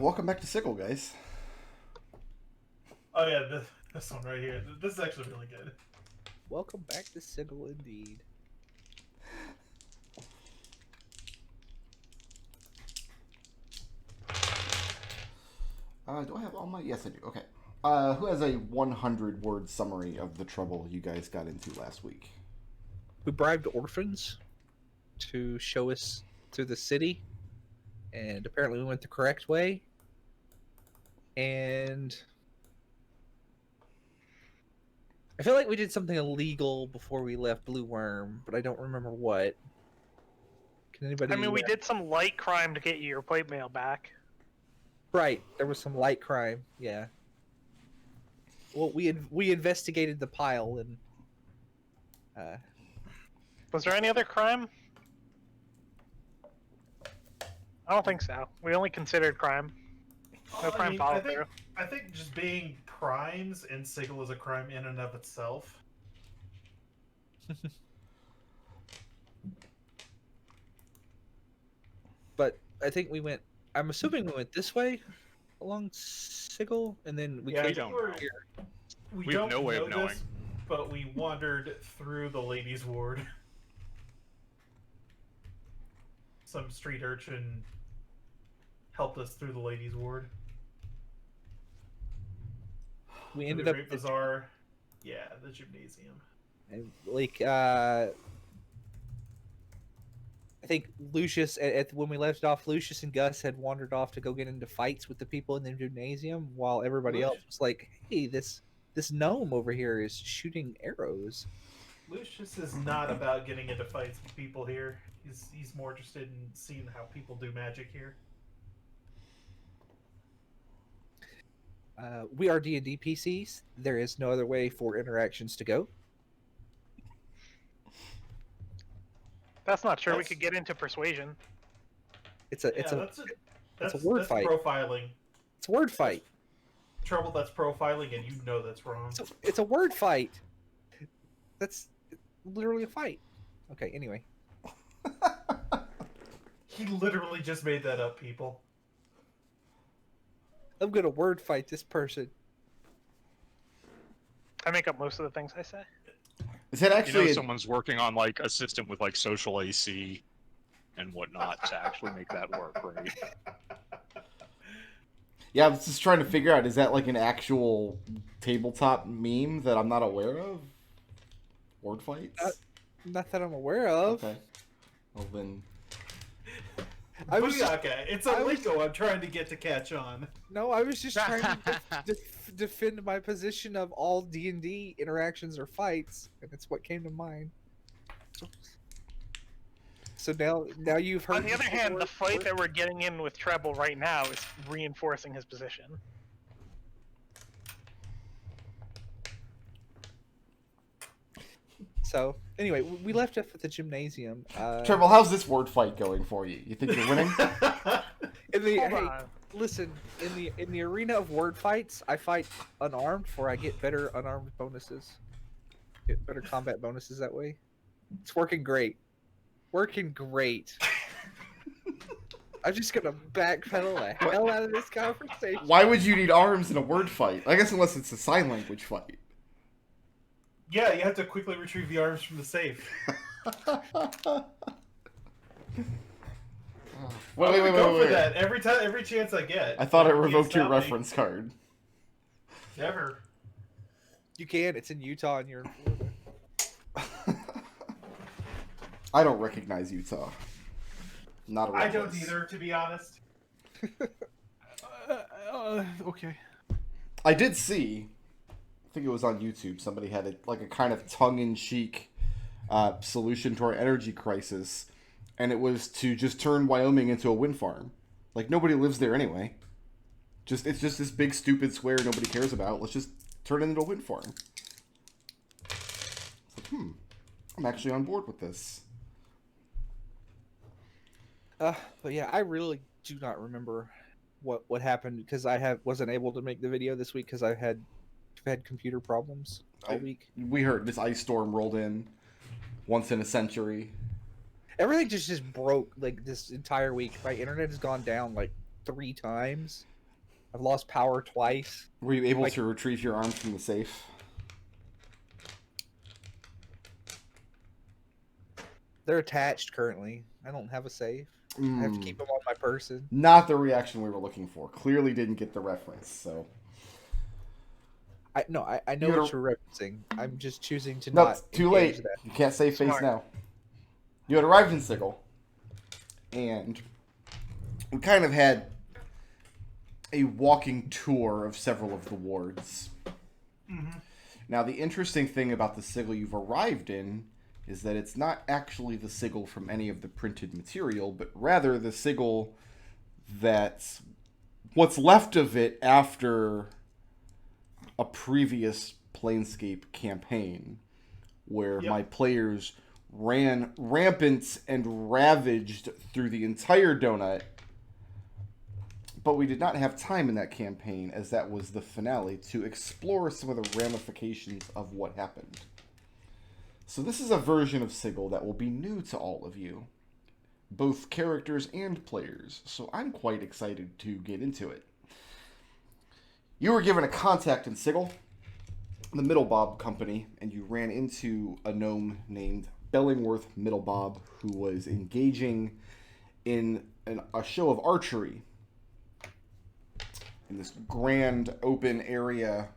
Welcome back to Sickle, guys. Oh yeah, this one right here. This is actually really good. Welcome back to Sigil, indeed. Do I have all my... Yes, I do. Okay. Who has a 100-word summary of the trouble you guys got into last week? We bribed orphans to show us through the city, and apparently we went the correct way. And I feel like we did something illegal before we left Blue Worm, but I don't remember what. Can anybody? I mean, we did some light crime to get you your plate mail back. Right, there was some light crime. Yeah. Well, we investigated the pile and. Was there any other crime? I don't think so. We only considered crime. No crime followed through. I think just being crimes in Sigil is a crime in and of itself. But I think we went. I'm assuming we went this way along Sigil, and then we came over here. We have no way of knowing. But we wandered through the ladies' ward. Some street urchin helped us through the ladies' ward. We ended up at the bazaar. Yeah, the gymnasium. And like I think Lucius, when we left off, Lucius and Gus had wandered off to go get into fights with the people in the gymnasium, while everybody else was like, "Hey, this gnome over here is shooting arrows." Lucius is not about getting into fights with people here. He's more interested in seeing how people do magic here. We are D&D PCs. There is no other way for interactions to go. That's not true. We could get into persuasion. It's a word fight. Profiling. It's a word fight. Treble, that's profiling, and you know that's wrong. It's a word fight. That's literally a fight. Okay, anyway. He literally just made that up, people. I'm gonna word fight this person. I make up most of the things I say. Is that actually someone's working on like a system with like social AC and whatnot to actually make that work, right? Yeah, I was just trying to figure out, is that like an actual tabletop meme that I'm not aware of? Word fights? Not that I'm aware of. Okay. Well then... It's a lingo I'm trying to get to catch on. No, I was just trying to defend my position of all D&D interactions or fights, and it's what came to mind. So now you've heard... On the other hand, the fight that we're getting in with Treble right now is reinforcing his position. So, anyway, we left off at the gymnasium. Treble, how's this word fight going for you? You think you're winning? Listen, in the arena of word fights, I fight unarmed, for I get better unarmed bonuses. Get better combat bonuses that way. It's working great. Working great. I'm just gonna backpedal the hell out of this conversation. Why would you need arms in a word fight? I guess unless it's a sign language fight. Yeah, you have to quickly retrieve the arms from the safe. Wait. That every chance I get. I thought it revoked your reference card. Never. You can. It's in Utah, and you're. I don't recognize Utah. Not a reference. I don't either, to be honest. Okay. I did see. I think it was on YouTube. Somebody had a kind of tongue-in-cheek solution to our energy crisis, and it was to just turn Wyoming into a wind farm. Like, nobody lives there anyway. It's just this big stupid square nobody cares about. Let's just turn it into a wind farm. It's like, I'm actually on board with this. But yeah, I really do not remember what happened because I wasn't able to make the video this week because I've had computer problems all week. We heard this ice storm rolled in once in a century. Everything just broke like this entire week. My internet has gone down like 3 times. I've lost power twice. Were you able Like- to retrieve your arms from the safe? They're attached currently. I don't have a safe. I have to keep them on my person. Not the reaction we were looking for. Clearly didn't get the reference, so... I know You're- what you're referencing. I'm just choosing to No, not. it's too engage late. That. You can't save face Smart. now. You had arrived in Sigil, and we kind of had a walking tour of several of the wards. Mm-hmm. Now, the interesting thing about the Sigil you've arrived in is that it's not actually the Sigil from any of the printed material, but rather the Sigil that's what's left of it after a previous Planescape campaign where Yep. my players ran rampant and ravaged through the entire donut, but we did not have time in that campaign, as that was the finale, to explore some of the ramifications of what happened. So this is a version of Sigil that will be new to all of you, both characters and players, so I'm quite excited to get into it. You were given a contact in Sigil, the Middlebob Company, and you ran into a gnome named Bellingworth Middlebob, who was engaging in a show of archery in this grand open area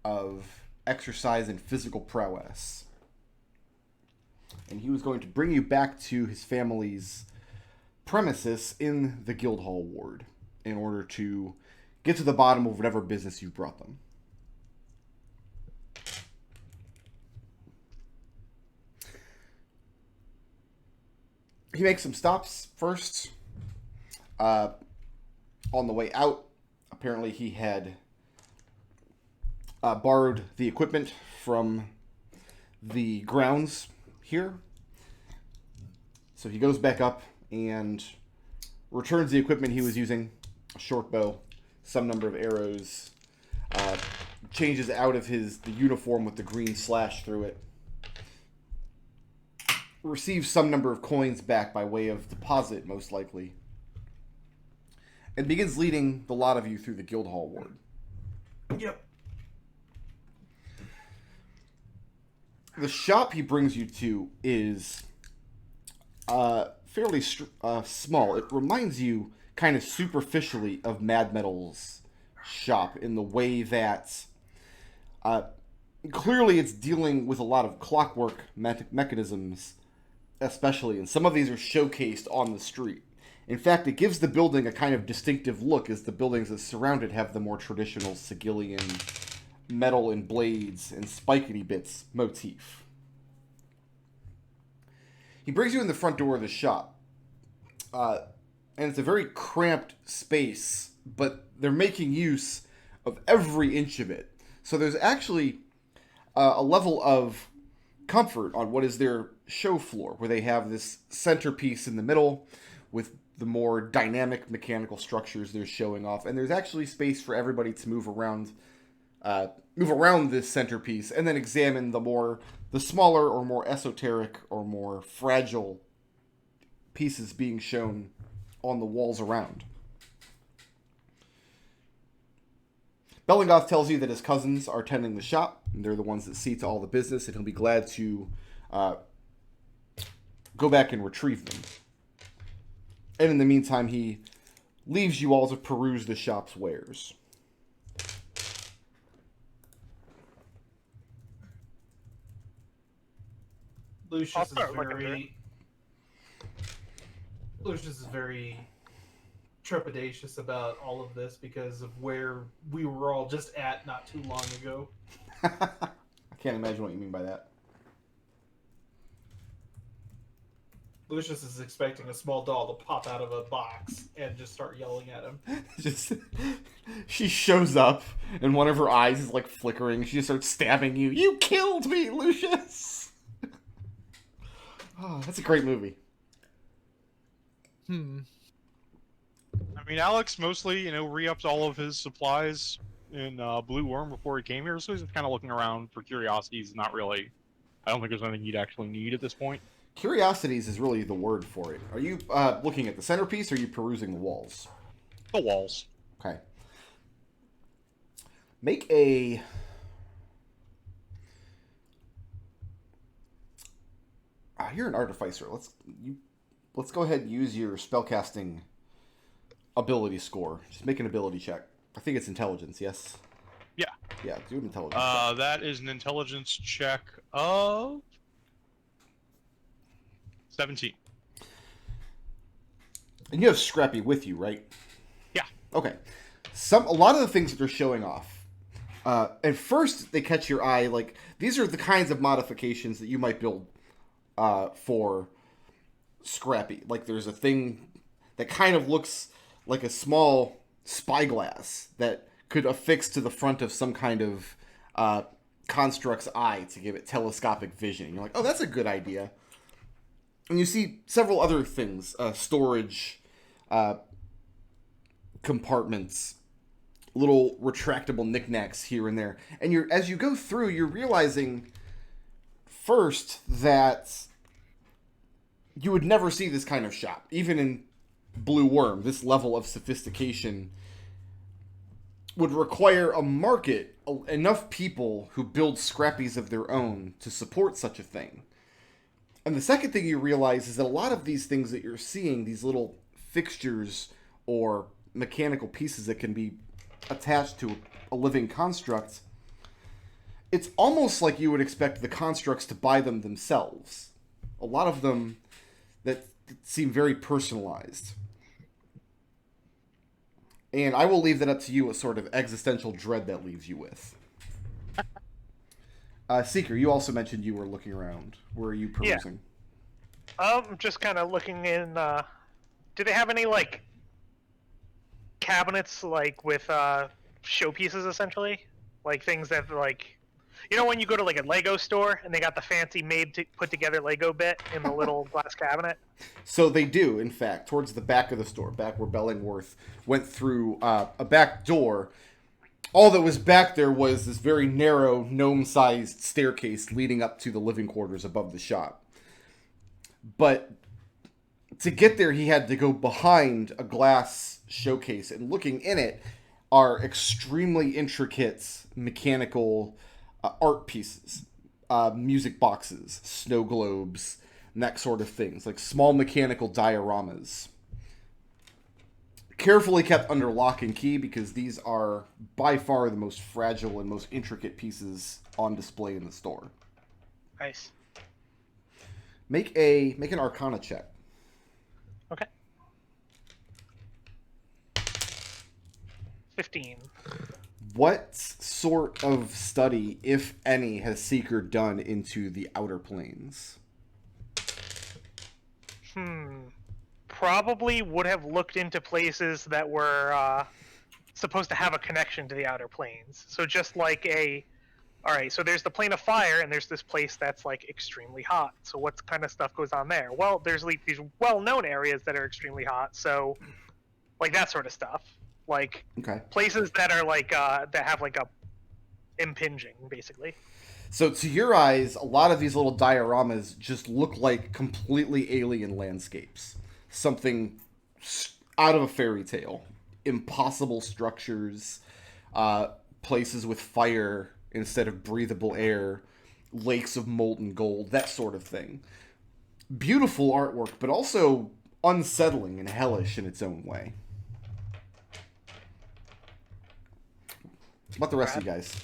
of exercise and physical prowess. And he was going to bring you back to his family's premises in the Guildhall ward in order to get to the bottom of whatever business you brought them. He makes some stops first. On the way out, apparently he had borrowed the equipment from the grounds here. So he goes back up and returns the equipment he was using, a short bow, some number of arrows, changes out of the uniform with the green slash through it, receives some number of coins back by way of deposit, most likely, and begins leading the lot of you through the Guildhall ward. Yep. The shop he brings you to is fairly small. It reminds you kind of superficially of Mad Metal's shop in the way that clearly it's dealing with a lot of clockwork mechanisms, especially, and some of these are showcased on the street. In fact, it gives the building a kind of distinctive look, as the buildings that surround it have the more traditional Sigillian metal and blades and spikety bits motif. He brings you in the front door of the shop, and it's a very cramped space, but they're making use of every inch of it. So there's actually a level of comfort on what is their show floor, where they have this centerpiece in the middle with the more dynamic mechanical structures they're showing off, and there's actually space for everybody to move around this centerpiece and then examine the smaller or more esoteric or more fragile pieces being shown on the walls around. Bellingoth tells you that his cousins are tending the shop, and they're the ones that see to all the business, and he'll be glad to go back and retrieve them. And in the meantime, he leaves you all to peruse the shop's wares. Lucius start looking through it. Lucius is very trepidatious about all of this because of where we were all just at not too long ago. I can't imagine what you mean by that. Lucius is expecting a small doll to pop out of a box and just start yelling at him. She shows up, and one of her eyes is like flickering. She just starts stabbing you. You killed me, Lucius! Oh, that's a great movie. I mean, Alex mostly, re-upped all of his supplies in Blue Worm before he came here, so he's just kind of looking around for curiosities. Not really. I don't think there's anything you'd actually need at this point. Curiosities is really the word for it. Are you looking at the centerpiece, or are you perusing the walls? The walls. Okay. Make a... you're an artificer. Let's go ahead and use your spellcasting ability score. Just make an ability check. I think it's intelligence, yes? Yeah. Yeah, do an intelligence check. That is an intelligence check of 17. And you have Scrappy with you, right? Yeah. Okay. A lot of the things that they're showing off, at first they catch your eye. Like, these are the kinds of modifications that you might build for Scrappy. Like, there's a thing that kind of looks like a small spyglass that could affix to the front of some kind of construct's eye to give it telescopic vision. And you're like, oh, that's a good idea. And you see several other things, storage compartments, little retractable knickknacks here and there. And as you go through, you're realizing first that you would never see this kind of shop. Even in Blue Worm, this level of sophistication would require a market, enough people who build scrappies of their own to support such a thing. And the second thing you realize is that a lot of these things that you're seeing, these little fixtures or mechanical pieces that can be attached to a living construct, it's almost like you would expect the constructs to buy them themselves. A lot of them that seem very personalized. And I will leave that up to you, what sort of existential dread that leaves you with. Seeker, you also mentioned you were looking around. Where are you perusing? I'm just kind of looking in. Do they have any like cabinets like with showpieces essentially, like things that like, you know, when you go to like a Lego store and they got the fancy put together Lego bit in the little glass cabinet? So they do, in fact, towards the back of the store, back where Bellingworth went through a back door. All that was back there was this very narrow, gnome-sized staircase leading up to the living quarters above the shop. But to get there, he had to go behind a glass showcase, and looking in it are extremely intricate mechanical art pieces, music boxes, snow globes, and that sort of things, like small mechanical dioramas. Carefully kept under lock and key because these are by far the most fragile and most intricate pieces on display in the store. Nice. Make an Arcana check. Okay. 15. What sort of study, if any, has Seeker done into the Outer Planes? Probably would have looked into places that were supposed to have a connection to the Outer Planes. So just like alright, so there's the plane of fire, and there's this place that's like extremely hot. So what kind of stuff goes on there? Well, there's like these well-known areas that are extremely hot, so like that sort of stuff. Like places that are like that have like a impinging, basically. So to your eyes, a lot of these little dioramas just look like completely alien landscapes. Something out of a fairy tale. Impossible structures, places with fire instead of breathable air, lakes of molten gold, that sort of thing. Beautiful artwork, but also unsettling and hellish in its own way. What about the rest of you guys?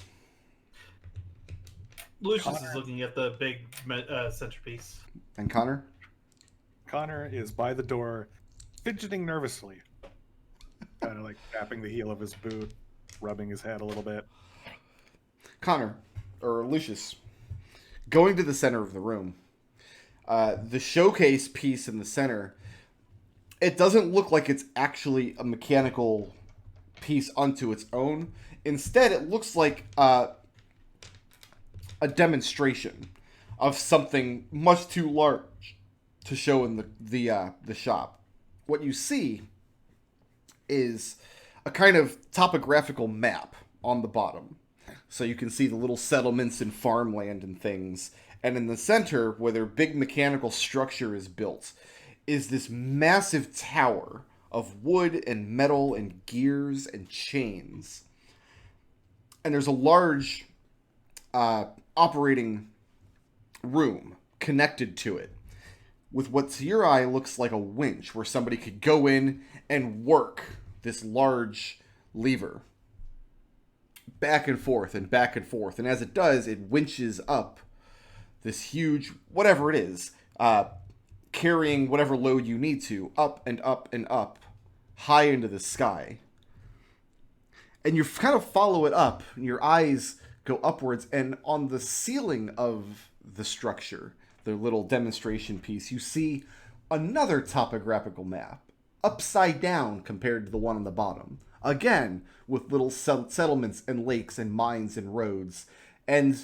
Lucius is looking at the big centerpiece. And Connor? Connor is by the door, fidgeting nervously. Kind of like tapping the heel of his boot, rubbing his head a little bit. Connor, or Lucius, going to the center of the room. The showcase piece in the center, it doesn't look like it's actually a mechanical piece unto its own. Instead, it looks like a demonstration of something much too large to show in the shop. What you see is a kind of topographical map on the bottom. So you can see the little settlements and farmland and things. And in the center, where their big mechanical structure is built, is this massive tower of wood and metal and gears and chains. and there's a large operating room connected to it with what to your eye looks like a winch where somebody could go in and work this large lever back and forth and back and forth. And as it does, it winches up this huge, whatever it is, carrying whatever load you need to, up and up and up, high into the sky. And you kind of follow it up, and your eyes go upwards, and on the ceiling of the structure, the little demonstration piece, you see another topographical map, upside down compared to the one on the bottom. Again, with little settlements and lakes and mines and roads. And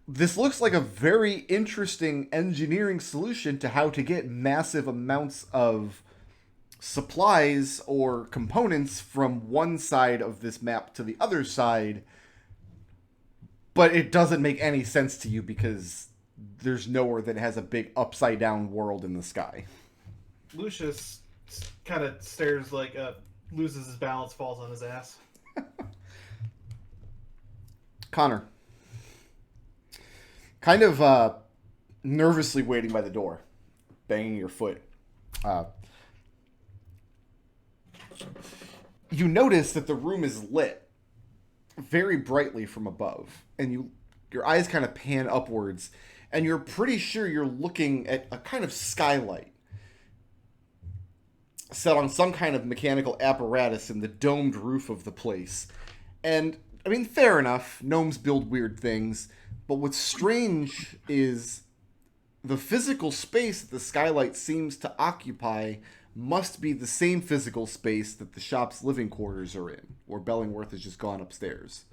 this looks like a very interesting engineering solution to how to get massive amounts of supplies or components from one side of this map to the other side. But it doesn't make any sense to you because there's nowhere that has a big upside down world in the sky. Lucius kind of stares like loses his balance, falls on his ass. Connor, kind of nervously waiting by the door, banging your foot. You notice that the room is lit very brightly from above, and your eyes kind of pan upwards, and you're pretty sure you're looking at a kind of skylight set on some kind of mechanical apparatus in the domed roof of the place. And, I mean, fair enough, gnomes build weird things, but what's strange is the physical space that the skylight seems to occupy must be the same physical space that the shop's living quarters are in, or Bellingworth has just gone upstairs.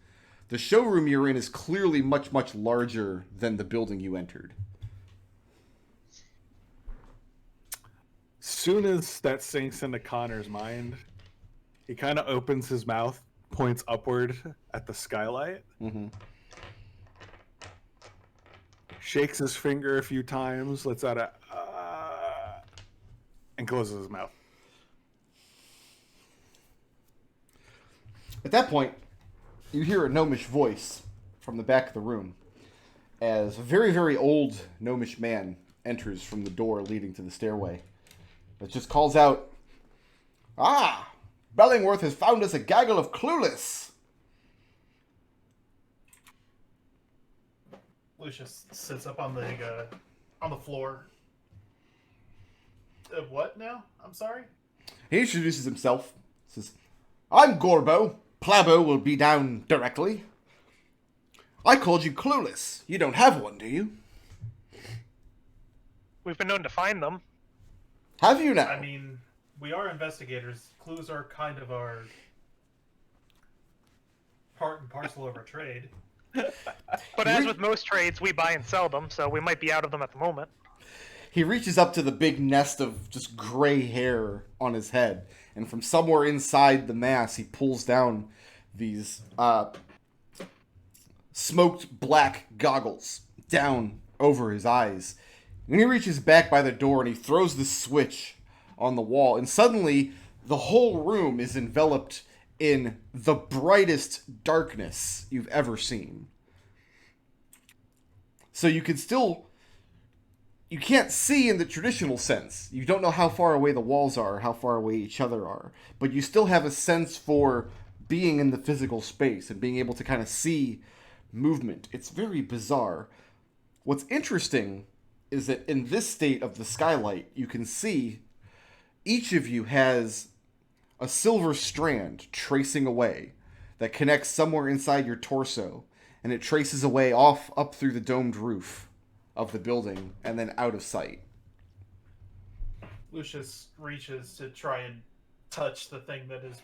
The showroom you're in is clearly much, much larger than the building you entered. Soon as that sinks into Connor's mind, he kind of opens his mouth, points upward at the skylight, shakes his finger a few times, lets out a and closes his mouth. At that point, you hear a gnomish voice from the back of the room as a very, very old gnomish man enters from the door leading to the stairway. It just calls out, "Ah, Bellingworth has found us a gaggle of clueless." Lucius sits up on the floor. What now? I'm sorry? He introduces himself. Says, "I'm Gorbo. Plabo will be down directly. I called you clueless. You don't have one, do you?" We've been known to find them. Have you now? I mean, we are investigators. Clues are kind of our part and parcel of our trade. But as with most trades, we buy and sell them, so we might be out of them at the moment. He reaches up to the big nest of just gray hair on his head, and from somewhere inside the mass, he pulls down these smoked black goggles down over his eyes. And he reaches back by the door and he throws the switch on the wall, and suddenly the whole room is enveloped in the brightest darkness you've ever seen. So you can't see in the traditional sense. You don't know how far away the walls are, how far away each other are, but you still have a sense for being in the physical space and being able to kind of see movement. It's very bizarre. What's interesting is that in this state of the skylight, you can see each of you has a silver strand tracing away that connects somewhere inside your torso, and it traces away off up through the domed roof of the building and then out of sight. Lucius reaches to try and touch the thing that is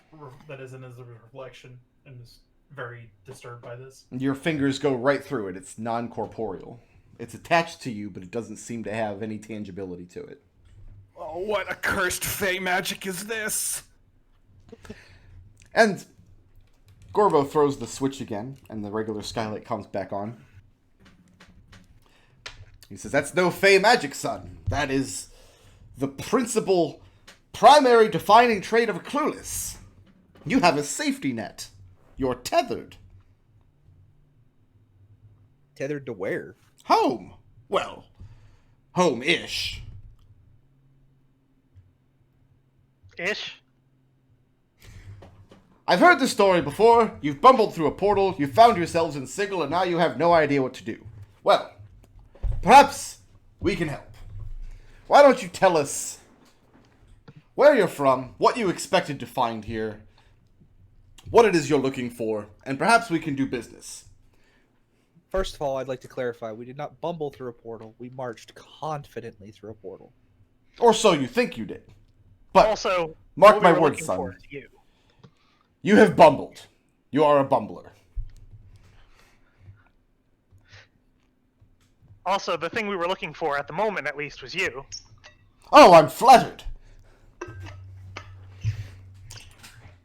in his reflection and is very disturbed by this. Your fingers go right through it. It's non-corporeal. It's attached to you, but it doesn't seem to have any tangibility to it. Oh, what accursed fey magic is this? And Gorbo throws the switch again, and the regular skylight comes back on. He says, "That's no fey magic, son. That is the principal, primary defining trait of a clueless. You have a safety net. You're tethered. Tethered to where? Home. Well, home-ish. Ish. I've heard this story before. You've bumbled through a portal, you found yourselves in Sigil, and now you have no idea what to do. Well, perhaps we can help. Why don't you tell us where you're from, what you expected to find here, what it is you're looking for, and perhaps we can do business. First of all, I'd like to clarify, we did not bumble through a portal. We marched confidently through a portal. Or so you think you did. But Also, mark what my we were words, looking son. for is you. You have bumbled. You are a bumbler. Also, the thing we were looking for at the moment, at least, was you. Oh, I'm flattered.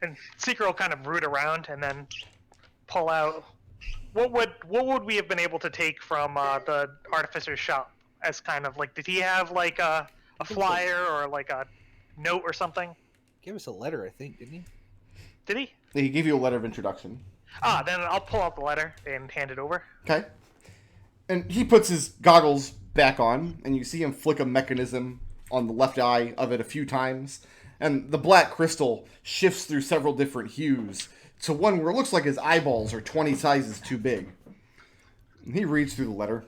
And Seeker will kind of root around and then pull out. What would we have been able to take from the Artificer's shop as kind of like? Did he have like a flyer or like a note or something? Gave us a letter, I think, didn't he? Did he? He gave you a letter of introduction. Then I'll pull out the letter and hand it over. Okay. And he puts his goggles back on, and you see him flick a mechanism on the left eye of it a few times, and the black crystal shifts through several different hues to one where it looks like his eyeballs are 20 sizes too big. And he reads through the letter.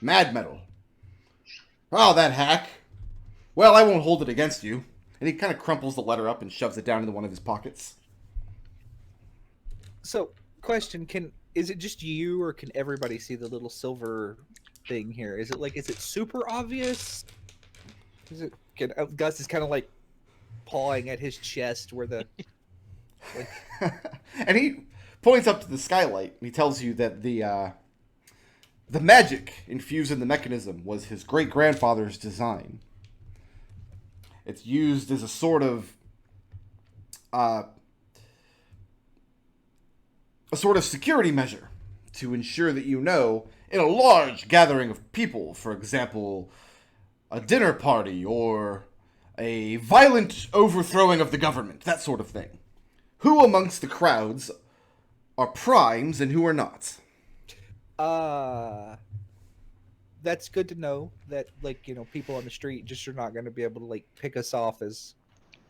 Mad metal. Oh, that hack. Well, I won't hold it against you. And he kind of crumples the letter up and shoves it down into one of his pockets. So, question, is it just you, or can everybody see the little silver thing here? Is it super obvious? Gus is kind of like pawing at his chest where the... And he points up to the skylight, and he tells you that the magic infused in the mechanism was his great-grandfather's design. It's used as a sort of security measure to ensure that you know, in a large gathering of people, for example, a dinner party or a violent overthrowing of the government, that sort of thing, who amongst the crowds are primes and who are not. That's good to know that, people on the street just are not going to be able to, pick us off as,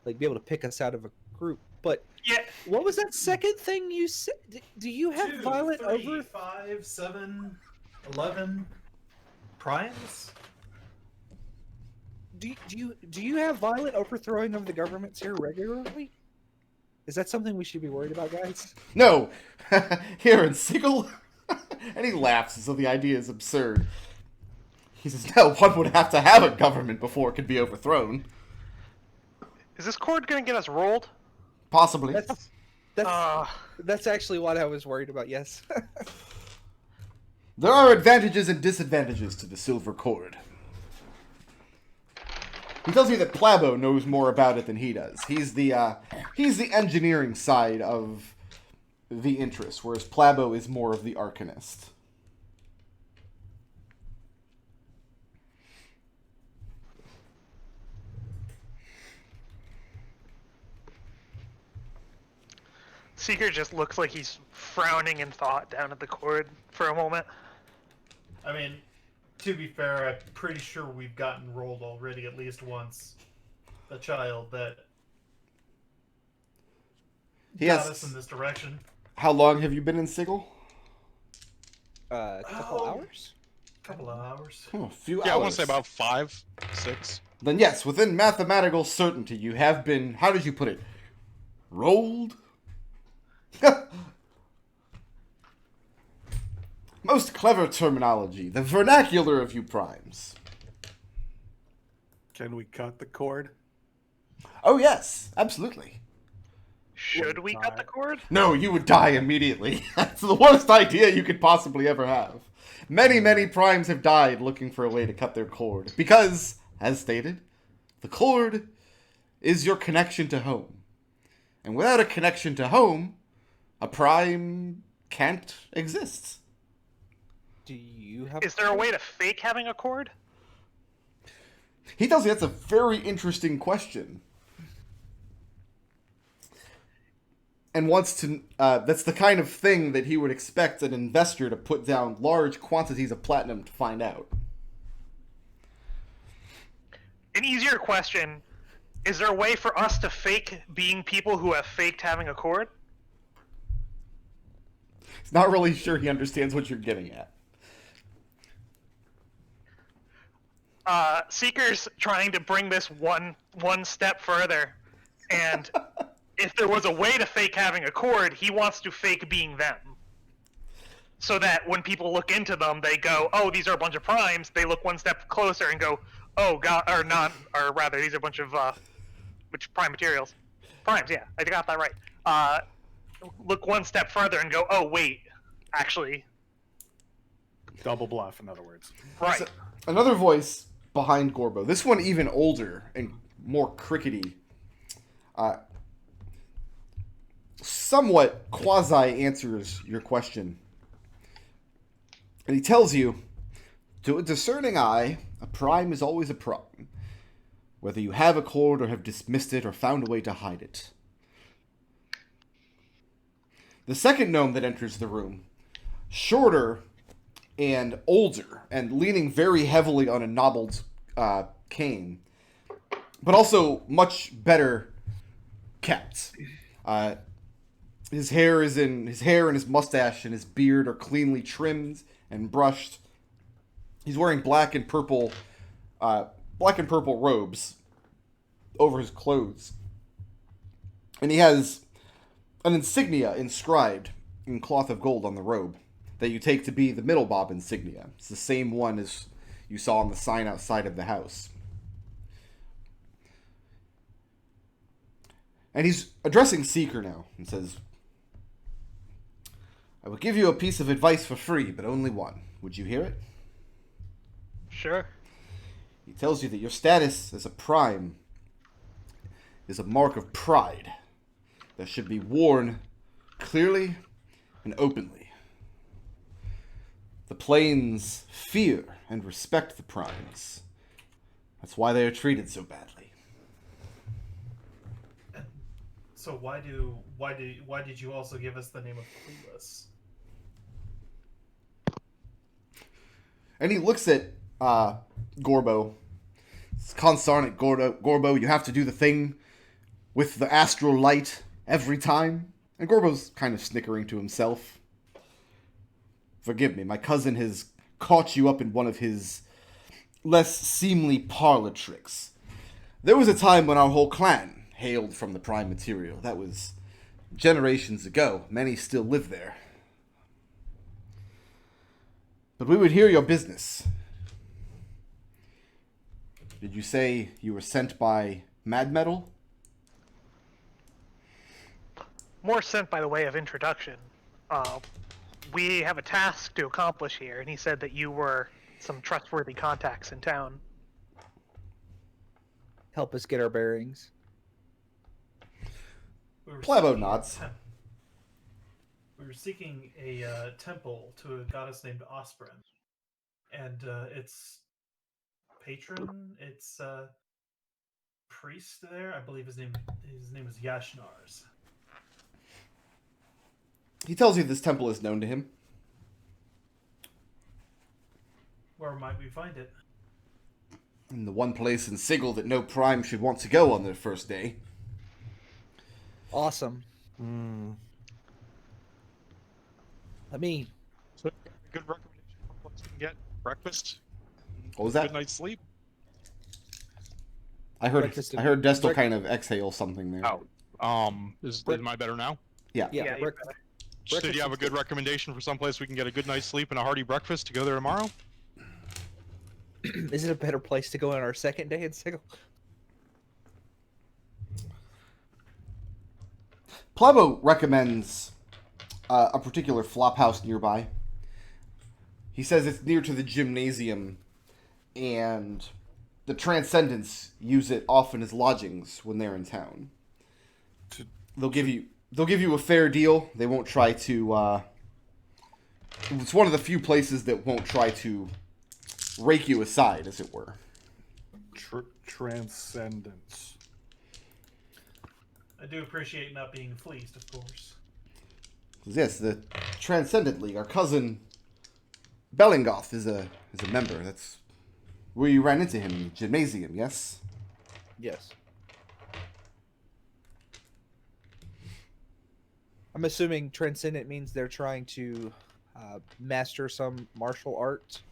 be able to pick us out of a group. But yeah, what was that second thing you said? Do you have 2, violent 3, over? 5, 7, 11 primes? Do you have violent overthrowing of the governments here regularly? Is that something we should be worried about, guys? No, here in Sigil, and he laughs as though the idea is absurd. He says, no, one would have to have a government before it could be overthrown. is this cord gonna get us rolled? Possibly. That's actually what I was worried about. Yes. There are advantages and disadvantages to the silver cord. He tells you that Plabo knows more about it than he does. He's the engineering side of the interest, whereas Plabo is more of the arcanist. Seeker just looks like he's frowning in thought down at the cord for a moment. I mean, to be fair, I'm pretty sure we've gotten rolled already at least once. A child that got us in this direction. How long have you been in Sigil? A couple hours? Couple of hours. Oh, a few hours. Yeah, I want to say about 5, 6. Then yes, within mathematical certainty, you have been, how did you put it? Rolled? Most clever terminology. The vernacular of you primes. Can we cut the cord? Oh yes, absolutely. Should we cut the cord? No, you would die immediately. That's the worst idea you could possibly ever have. Many, many primes have died looking for a way to cut their cord. Because, as stated, the cord is your connection to home. And without a connection to home, a prime can't exist. Do you have? Is there a way to fake having a cord? He tells you that's a very interesting question. and wants to. That's the kind of thing that he would expect an investor to put down large quantities of platinum to find out. An easier question: is there a way for us to fake being people who have faked having a cord? He's not really sure he understands what you're getting at. Seeker's trying to bring this one step further, and if there was a way to fake having a cord, he wants to fake being them. So that when people look into them, they go, oh, these are a bunch of primes. They look one step closer and go, oh, God, or not, or rather, these are a bunch of, which prime materials? Primes, yeah, I got that right. Look one step further and go, oh, wait, actually. Double bluff, in other words. Right. So, another voice behind Gorbo, this one even older and more crickety, somewhat quasi-answers your question. And he tells you, to a discerning eye, a prime is always a prime, whether you have a cord or have dismissed it or found a way to hide it. The second gnome that enters the room, shorter and older, and leaning very heavily on a knobbled cane, but also much better kept. His hair and his mustache and his beard are cleanly trimmed and brushed. He's wearing black and purple robes over his clothes, and he has an insignia inscribed in cloth of gold on the robe that you take to be the middle bob insignia. It's the same one as you saw on the sign outside of the house. And he's addressing Seeker now and says, I will give you a piece of advice for free, but only one. Would you hear it? Sure. He tells you that your status as a prime is a mark of pride that should be worn clearly and openly. The planes fear and respect the primes. That's why they are treated so badly. So why did you also give us the name of Clueless? And he looks at Gorbo. It's consarnate Gorbo, you have to do the thing with the astral light every time. And Gorbo's kind of snickering to himself. Forgive me, my cousin has caught you up in one of his less seemly parlor tricks. There was a time when our whole clan hailed from the prime material. That was generations ago. Many still live there. But we would hear your business. Did you say you were sent by Mad Metal? More sent by the way of introduction. We have a task to accomplish here, and he said that you were some trustworthy contacts in town. Help us get our bearings. Plabo nods. We were seeking a temple to a goddess named Ospram, and its patron, its priest there, I believe his name is Yashnars. He tells you this temple is known to him. Where might we find it? In the one place in Sigil that no prime should want to go on their first day. Awesome. So, good recommendation for folks can get breakfast. What was that? Good night's sleep. I heard Destil break- kind of exhale something there. Is am I better now? Yeah. Yeah. you're So do you have a good recommendation for someplace we can get a good night's sleep and a hearty breakfast to go there tomorrow? Is it a better place to go on our second day in Sigil? Plebo recommends a particular flop house nearby. He says it's near to the gymnasium, and the Transcendents use it often as lodgings when they're in town. They'll give you a fair deal. They won't try to. It's one of the few places that won't try to rake you aside, as it were. Transcendence. I do appreciate not being fleeced, of course. Yes, the Transcendent League. Our cousin Bellingoth is a member. That's where you ran into him in the gymnasium, yes? Yes. I'm assuming Transcendent means they're trying to master some martial art,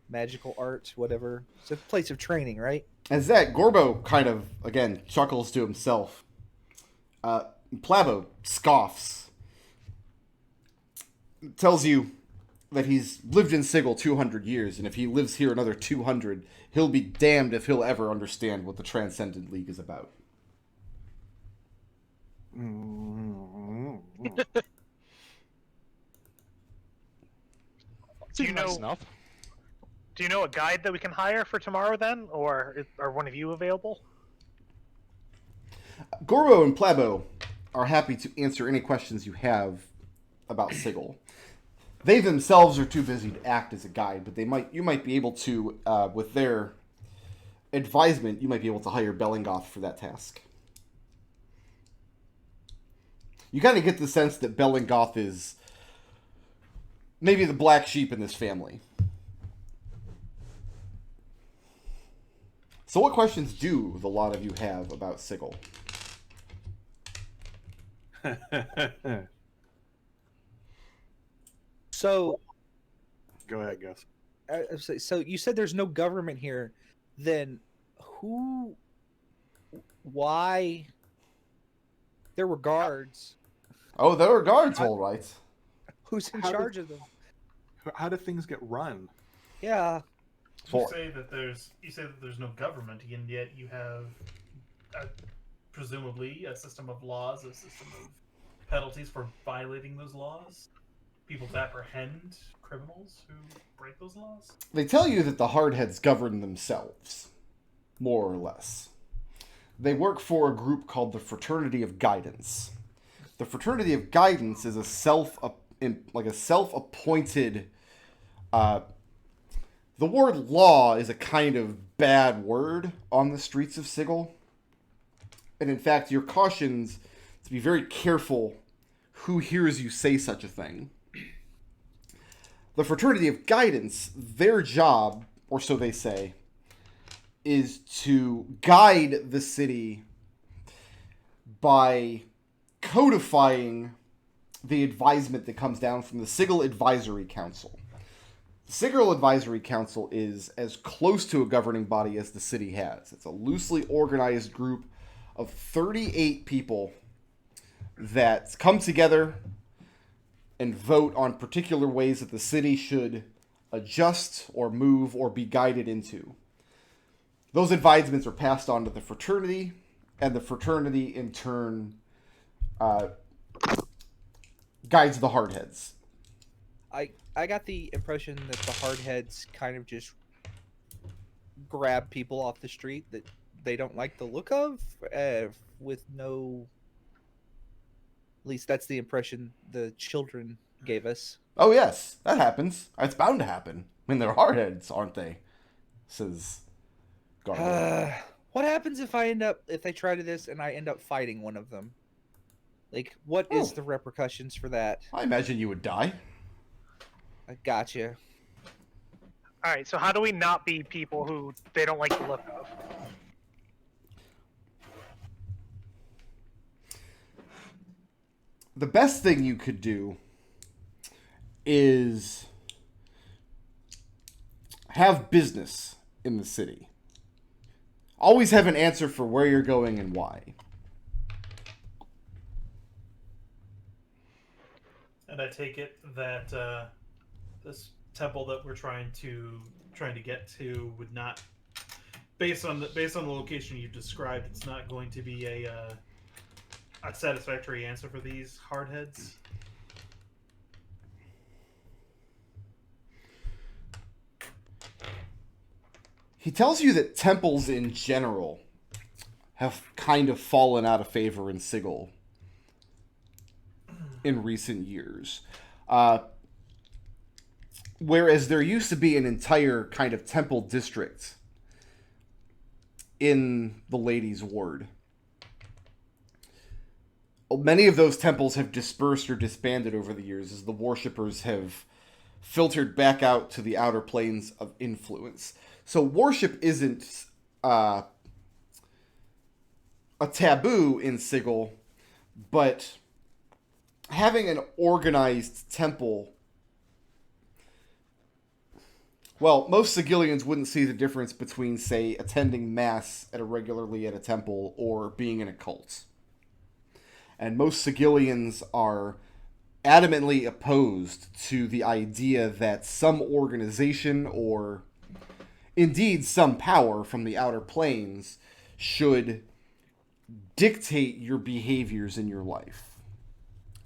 magical art, whatever. It's a place of training, right? As that, Gorbo kind of, again, chuckles to himself. Plabo scoffs. Tells you that he's lived in Sigil 200 years, and if he lives here another 200, he'll be damned if he'll ever understand what the Transcendent League is about. Do you know? Nice enough. Do you know a guide that we can hire for tomorrow then, or are one of you available? Gorbo and Plabo are happy to answer any questions you have about Sigil. They themselves are too busy to act as a guide, but you might be able to, with their advisement, you might be able to hire Bellingoth for that task. You kind of get the sense that Bellingoth is maybe the black sheep in this family. So what questions do the lot of you have about Sigil? So, Go ahead, Gus. so you said there's no government here. Then why? There were guards. Oh, there are guards, all right. Who's in How did- charge of them? How do things get run? Yeah. You say that there's no government, and yet you have presumably a system of laws, a system of penalties for violating those laws. People to apprehend criminals who break those laws. They tell you that the hardheads govern themselves, more or less. They work for a group called the Fraternity of Guidance. The Fraternity of Guidance is a self-appointed. The word law is a kind of bad word on the streets of Sigil, and in fact, you're cautioned to be very careful who hears you say such a thing. The Fraternity of Guidance, their job, or so they say, is to guide the city by codifying the advisement that comes down from the Sigil Advisory Council. The Sigil Advisory Council is as close to a governing body as the city has. It's a loosely organized group of 38 people that come together and vote on particular ways that the city should adjust or move or be guided into. Those advisements are passed on to the fraternity, and the fraternity in turn guides the hardheads. I got the impression that the hardheads kind of just grab people off the street that they don't like the look of, with no. At least that's the impression the children gave us. Oh yes, that happens. It's bound to happen. I mean, they're hardheads, aren't they? Says Garbo. What happens if they try to this and I end up fighting one of them? Like, what is the repercussions for that? I imagine you would die. I gotcha. All right, so how do we not be people who they don't like the look of? The best thing you could do is have business in the city. Always have an answer for where you're going and why. And I take it that this temple that we're trying to get to would not, based on the location you've described, it's not going to be a satisfactory answer for these hardheads. He tells you that temples in general have kind of fallen out of favor in Sigil in recent years. Whereas there used to be an entire kind of temple district in the Ladies' Ward. many of those temples have dispersed or disbanded over the years as the worshippers have filtered back out to the outer planes of influence. So worship isn't a taboo in Sigil, but having an organized temple... Well, most Sigillians wouldn't see the difference between, say, attending Mass regularly at a temple or being in a cult. And most Sigillians are adamantly opposed to the idea that some organization or indeed some power from the outer planes should dictate your behaviors in your life.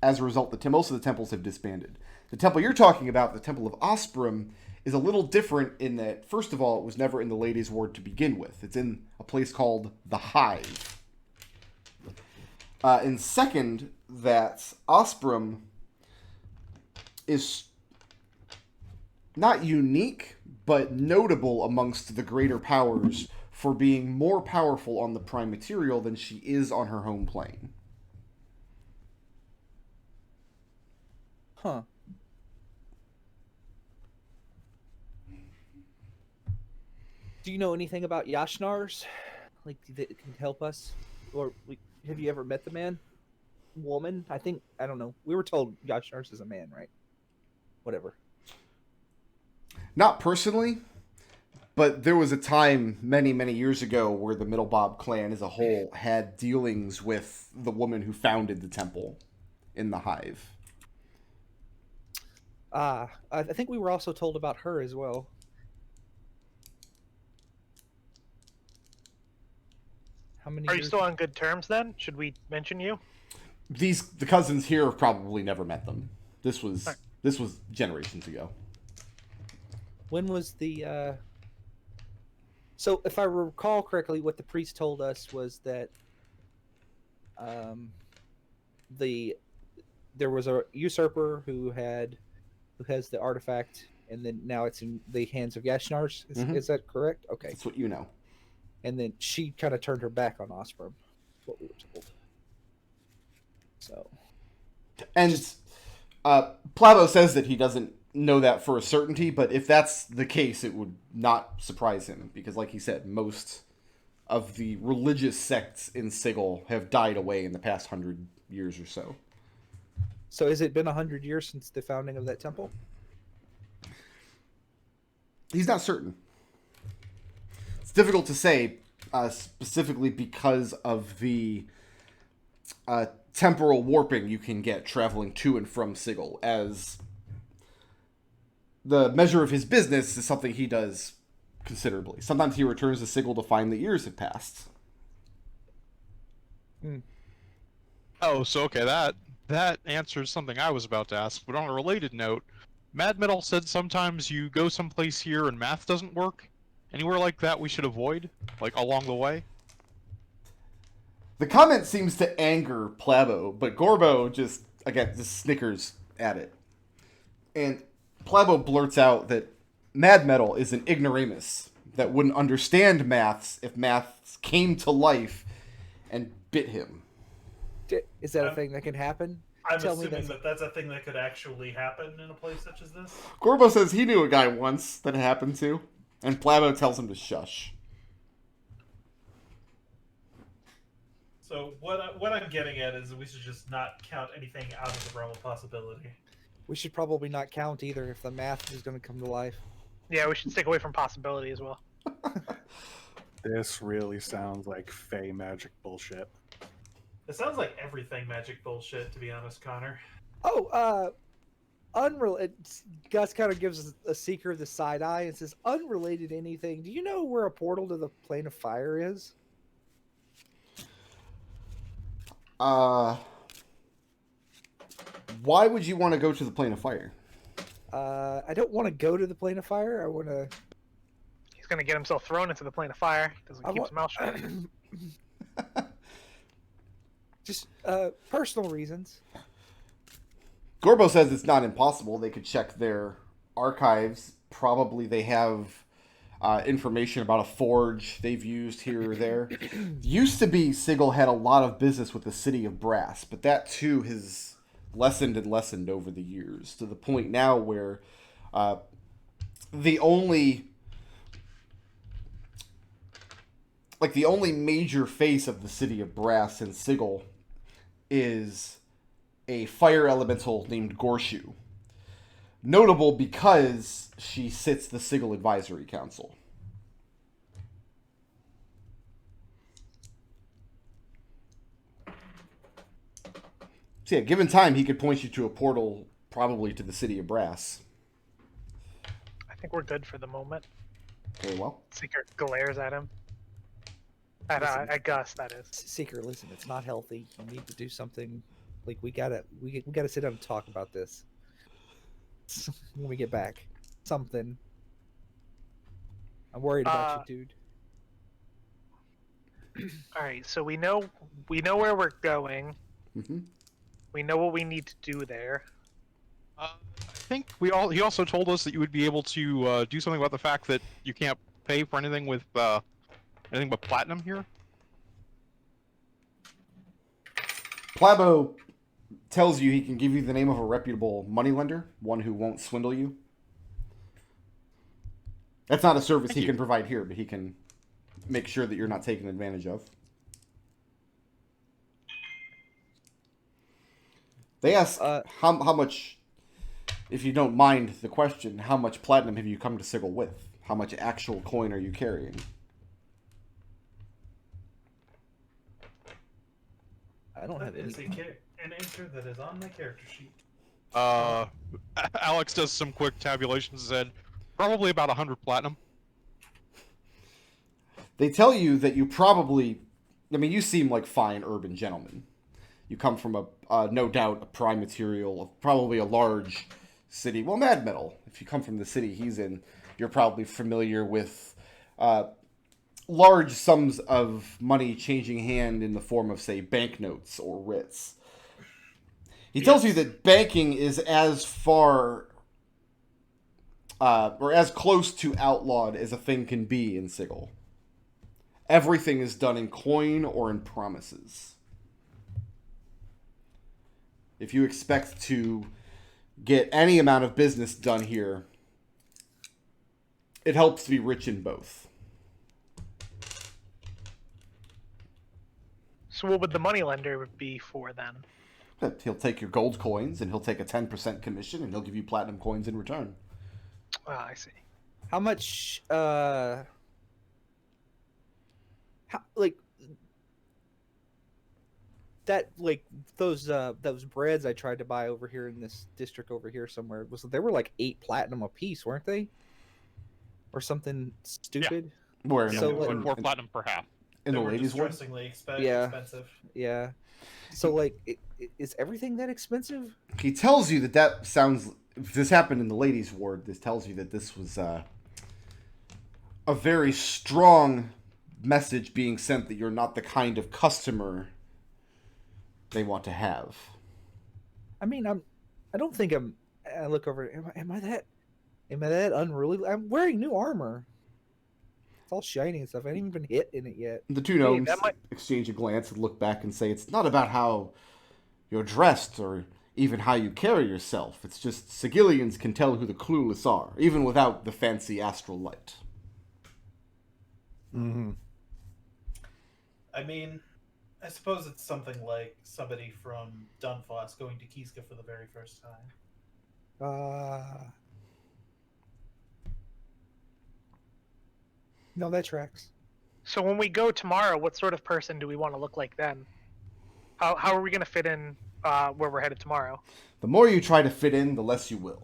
As a result, most of the temples have disbanded. The temple you're talking about, the Temple of Ospram, is a little different in that, first of all, it was never in the Ladies' Ward to begin with. It's in a place called the Hive. And second, that Ospram is not unique, but notable amongst the greater powers for being more powerful on the prime material than she is on her home plane. Huh. Do you know anything about Yashnars? Like, that can help us? Or have you ever met the man? Woman? I don't know. We were told Yashnars is a man, right? Whatever. Not personally, but there was a time many, many years ago where the Middlebob clan as a whole had dealings with the woman who founded the temple in the Hive. I think we were also told about her as well. How many Are you years? still on good terms then? Should we mention you? The cousins here have probably never met them. This was generations ago. When was the So if I recall correctly, what the priest told us was that there was a usurper who has the artifact, and then now it's in the hands of Yashnars. Is that correct? Okay. That's what you know. And then she kind of turned her back on Ospram, what we were told. So. And Plavo says that he doesn't know that for a certainty, but if that's the case, it would not surprise him, because like he said, most of the religious sects in Sigil have died away in the past 100 years or so. So has it been 100 years since the founding of that temple? He's not certain. It's difficult to say, specifically because of the temporal warping you can get traveling to and from Sigil, as the measure of his business is something he does considerably. Sometimes he returns to Sigil to find that years have passed. Oh, so okay, that answers something I was about to ask. But on a related note, Mad Metal said sometimes you go someplace here and math doesn't work. Anywhere like that we should avoid, like along the way. The comment seems to anger Plavo, but Gorbo just snickers at it. And Plavo blurts out that Mad Metal is an ignoramus that wouldn't understand maths if maths came to life and bit him. Is that a thing that can happen? I'm assuming that's a thing that could actually happen in a place such as this. Gorbo says he knew a guy once that it happened to, and Plavo tells him to shush. So what I'm getting at is we should just not count anything out of the realm of possibility. We should probably not count either if the math is going to come to life. Yeah, we should stick away from possibility as well. This really sounds like Fey magic bullshit. It sounds like everything magic bullshit, to be honest, Connor. Oh, unrelated. Gus kind of gives a seeker the side eye and says, unrelated to anything. Do you know where a portal to the plane of fire is? Why would you want to go to the plane of fire? I don't want to go to the plane of fire. I want to... He's going to get himself thrown into the plane of fire. Doesn't keep his mouth shut. Just personal reasons. Gorbo says it's not impossible. They could check their archives. Probably they have information about a forge they've used here or there. Used to be Sigil had a lot of business with the city of Brass, but that too has lessened and lessened over the years to the point now where the only major face of the city of Brass in Sigil is a fire elemental named Gorshu. Notable because she sits the Sigil Advisory Council. So yeah, given time, he could point you to a portal, probably to the city of Brass. I think we're good for the moment. Very well. Seeker glares at him. At Gus, that is. Seeker, listen, it's not healthy. You need to do something. Like we gotta sit down and talk about this when we get back. Something. I'm worried about you, dude. All right, so we know where we're going. Mm-hmm. We know what we need to do there. I think he also told us that you would be able to do something about the fact that you can't pay for anything with anything but platinum here. Plabo tells you he can give you the name of a reputable moneylender, one who won't swindle you. That's not a service he can provide here, but he can make sure that you're not taken advantage of. They ask how much, if you don't mind the question, how much platinum have you come to Sigil with? How much actual coin are you carrying? I don't have That is any. an answer that is on my character sheet. Alex does some quick tabulations and said, probably about 100 platinum. They tell you that you probably, I mean, you seem like fine urban gentlemen. You come from no doubt, a prime material of probably a large city. Well, Mad Metal. If you come from the city he's in, you're probably familiar with large sums of money changing hand in the form of, say, banknotes or writs. He tells you that banking is as far or as close to outlawed as a thing can be in Sigil. Everything is done in coin or in promises. If you expect to get any amount of business done here, it helps to be rich in both. So what would the moneylender be for then? He'll take your gold coins, and he'll take a 10% commission, and he'll give you platinum coins in return. Ah, I see. How much? Those breads I tried to buy over here in this district over here somewhere they were like 8 platinum a piece, weren't they? Or something stupid. Where So, It's like 4 platinum per half. in the They were ladies' ward? distressingly Yeah. expensive. Yeah. So like, is everything that expensive? He tells you that sounds. If this happened in the ladies' ward, this tells you that this was a very strong message being sent that you're not the kind of customer they want to have. I mean, I don't think I look over. Am I that unruly? I'm wearing new armor. It's all shiny and stuff. I haven't even been hit in it yet. The two gnomes that might- exchange a glance and look back and say, it's not about how you're dressed or even how you carry yourself. It's just Sigillians can tell who the clueless are, even without the fancy astral light. Mm-hmm. I mean, I suppose it's something like somebody from Dunfoss going to Kiska for the very first time. No, that tracks. So when we go tomorrow, what sort of person do we want to look like then? How are we going to fit in where we're headed tomorrow? The more you try to fit in, the less you will.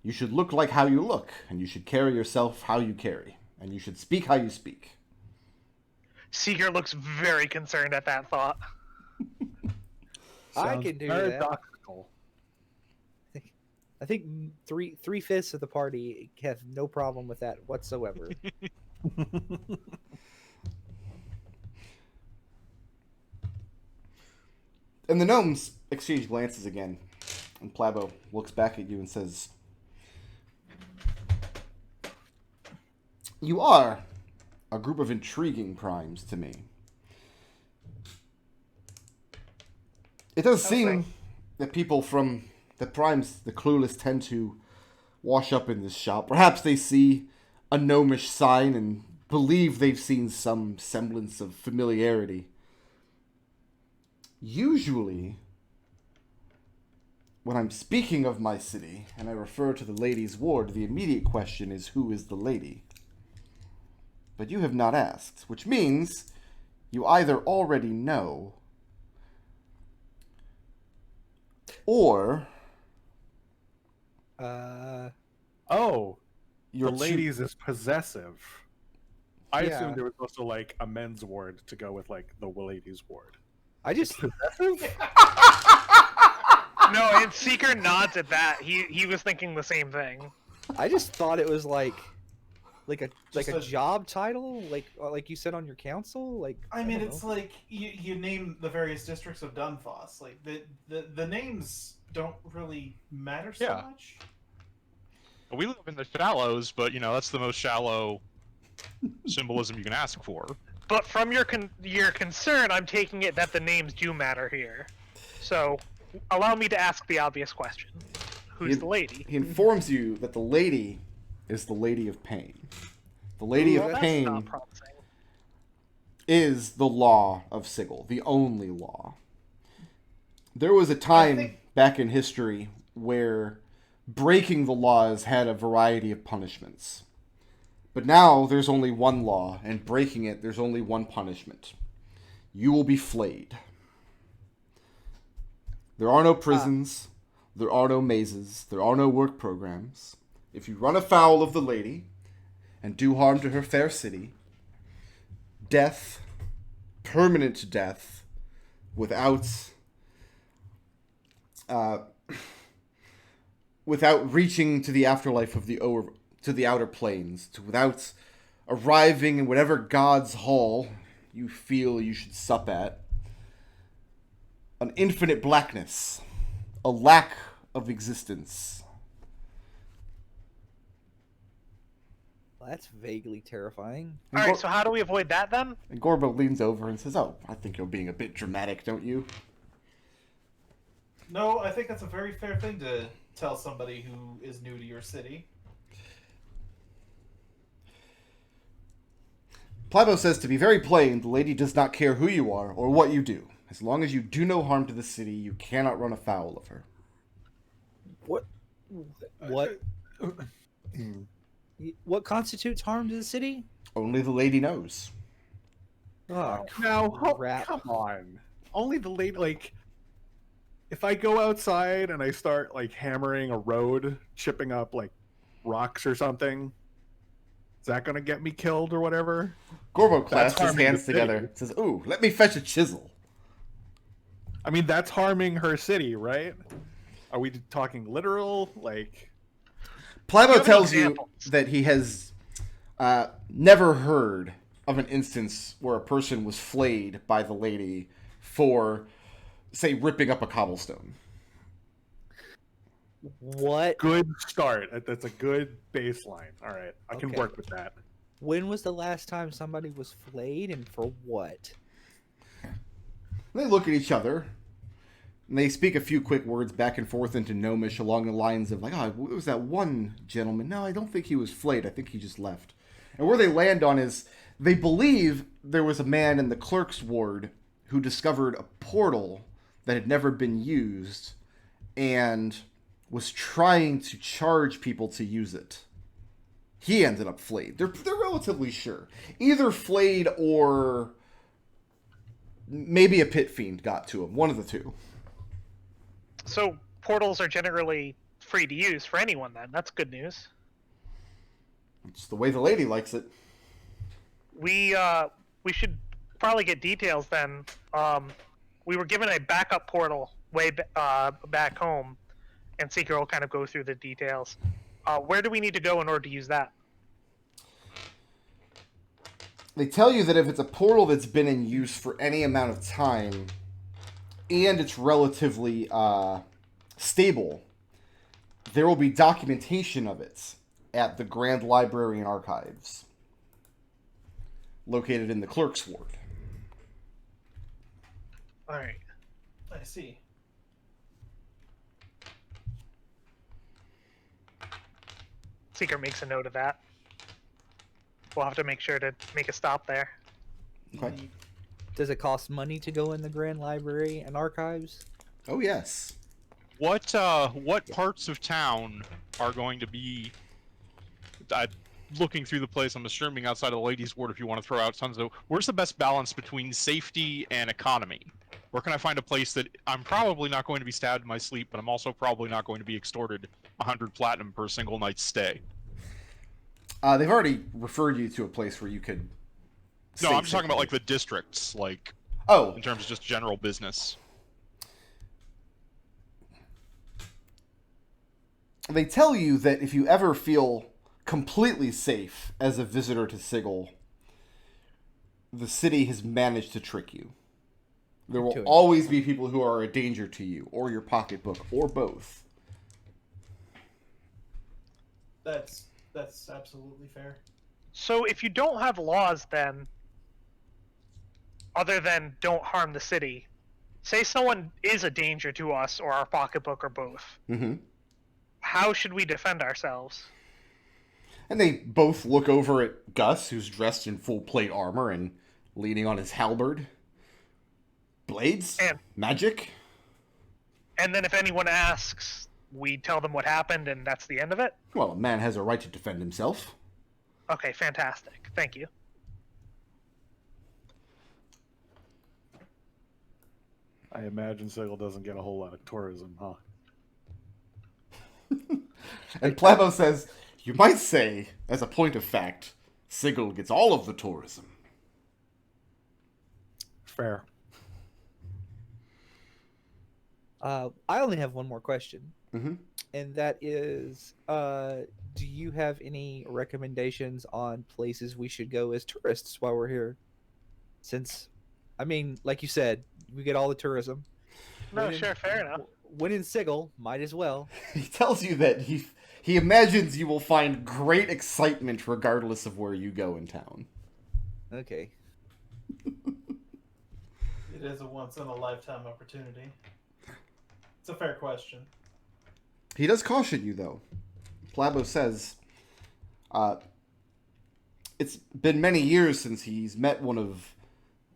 You should look like how you look, and you should carry yourself how you carry, and you should speak how you speak. Seeker looks very concerned at that thought. I can do that. paradoxical. I think 3/5 of the party have no problem with that whatsoever. And the gnomes exchange glances again, and Plabo looks back at you and says, You are a group of intriguing primes to me. It does seem that people from the primes, the clueless, tend to wash up in this shop. Perhaps they see a gnomish sign and believe they've seen some semblance of familiarity. Usually, when I'm speaking of my city and I refer to the lady's ward, the immediate question is, who is the lady? But you have not asked, which means you either already know or Oh, you're the ladies is possessive. I Yeah. assumed there was also like a men's ward to go with like the ladies ward. I just Possessive? No, and Seeker nods at that. He was thinking the same thing. I just thought it was like a Just a a- job title, like you said on your council. Like I mean, don't it's know. like you name the various districts of Dunfoss. Like the names don't really matter so Yeah. much. We live in the shallows, but that's the most shallow symbolism you can ask for. But from your concern, I'm taking it that the names do matter here. So, allow me to ask the obvious question: Who's the lady? He informs you that the lady is the Lady of Pain. The Lady Well, of that's Pain not promising. is the law of Sigil, the only law. There was a time think- back in history where breaking the laws had a variety of punishments. But now there's only one law, and breaking it, there's only one punishment. You will be flayed. There are no prisons, there are no mazes, there are no work programs. If you run afoul of the lady and do harm to her fair city, death, permanent death, without reaching to the afterlife of to the outer planes, without arriving in whatever god's hall you feel you should sup at, an infinite blackness, a lack of existence. Well, that's vaguely terrifying. All right, so how do we avoid that then? And Gorbo leans over and says, "Oh, I think you're being a bit dramatic, don't you?" No, I think that's a very fair thing to tell somebody who is new to your city. Plabo says, to be very plain, the lady does not care who you are or what you do. As long as you do no harm to the city, you cannot run afoul of her. What? What constitutes harm to the city? Only the lady knows. Oh, Now, crap. come on. Only the lady, like, if I go outside and I start, like, hammering a road, chipping up, like, rocks or something, is that going to get me killed or whatever? Gorbo That's clasps his harming hands the city. together and says, "Ooh, let me fetch a chisel." I mean, that's harming her city, right? Are we talking literal? Like, Do you Plabo have tells any you examples? that he has never heard of an instance where a person was flayed by the lady for, say, ripping up a cobblestone. what? good start. That's a good baseline. All right, I can Okay. work with that. When was the last time somebody was flayed, and for what? They look at each other, and they speak a few quick words back and forth into Gnomish along the lines of, like, "Oh, it was that one gentleman. No, I don't think he was flayed. I think he just left." And where they land on is, they believe there was a man in the clerk's ward who discovered a portal that had never been used and was trying to charge people to use it. He ended up flayed. They're relatively sure. Either flayed or maybe a pit fiend got to him. One of the two. So portals are generally free to use for anyone. Then that's good news. It's the way the lady likes it. We should probably get details then. We were given a backup portal back home, and Seeker will kind of go through the details. Where do we need to go in order to use that? They tell you that if it's a portal that's been in use for any amount of time, and it's relatively stable, there will be documentation of it at the Grand Library and Archives. located in the clerk's ward. All right. I see. Seeker makes a note of that. We'll have to make sure to make a stop there. Okay. Does it cost money to go in the Grand Library and Archives? Oh, yes. What parts of town are going to be? Looking through the place, I'm assuming outside of the ladies' ward. If you want to throw out tons of, where's the best balance between safety and economy? Where can I find a place that I'm probably not going to be stabbed in my sleep, but I'm also probably not going to be extorted 100 platinum per single night's stay? They've already referred you to a place where you could. No, stay I'm just talking about safely. like the districts, like Oh, in terms of just general business. they tell you that if you ever feel completely safe as a visitor to Sigil, the city has managed to trick you. There will always be people who are a danger to you, or your pocketbook, or both. That's absolutely fair. So if you don't have laws, then, other than don't harm the city, say someone is a danger to us or our pocketbook or both, Mm-hmm. how should we defend ourselves? And they both look over at Gus, who's dressed in full plate armor and leaning on his halberd. Blades? And- Magic? And then if anyone asks, we tell them what happened and that's the end of it? Well, a man has a right to defend himself. Okay, fantastic. Thank you. I imagine Sigil doesn't get a whole lot of tourism, huh? And Plabo says, you might say, as a point of fact, Sigil gets all of the tourism. Fair. I only have one more question, Mm-hmm. and that is, do you have any recommendations on places we should go as tourists while we're here? Since, I mean, like you said, we get all the tourism. No, When in- sure, fair enough. When in Sigil, might as well. He tells you that he imagines you will find great excitement regardless of where you go in town. Okay. It is a once-in-a-lifetime opportunity. It's a fair question. He does caution you, though. Plabo says, it's been many years since he's met one of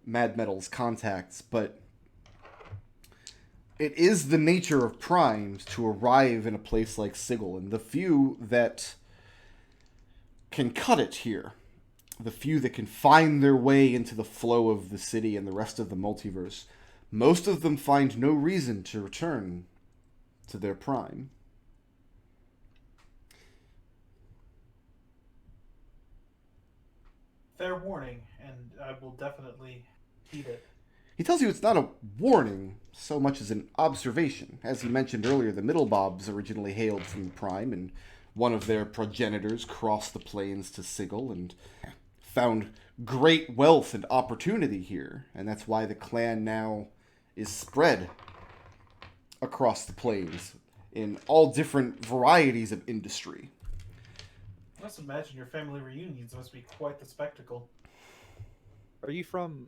Mad Metal's contacts, but it is the nature of primes to arrive in a place like Sigil, and the few that can cut it here, the few that can find their way into the flow of the city and the rest of the multiverse, most of them find no reason to return to their prime. Fair warning, and I will definitely heed it. He tells you it's not a warning so much as an observation. As he mentioned earlier, the Middlebobs originally hailed from the Prime, and one of their progenitors crossed the plains to Sigil and found great wealth and opportunity here, and that's why the clan now is spread across the plains in all different varieties of industry. I must imagine your family reunions must be quite the spectacle. Are you from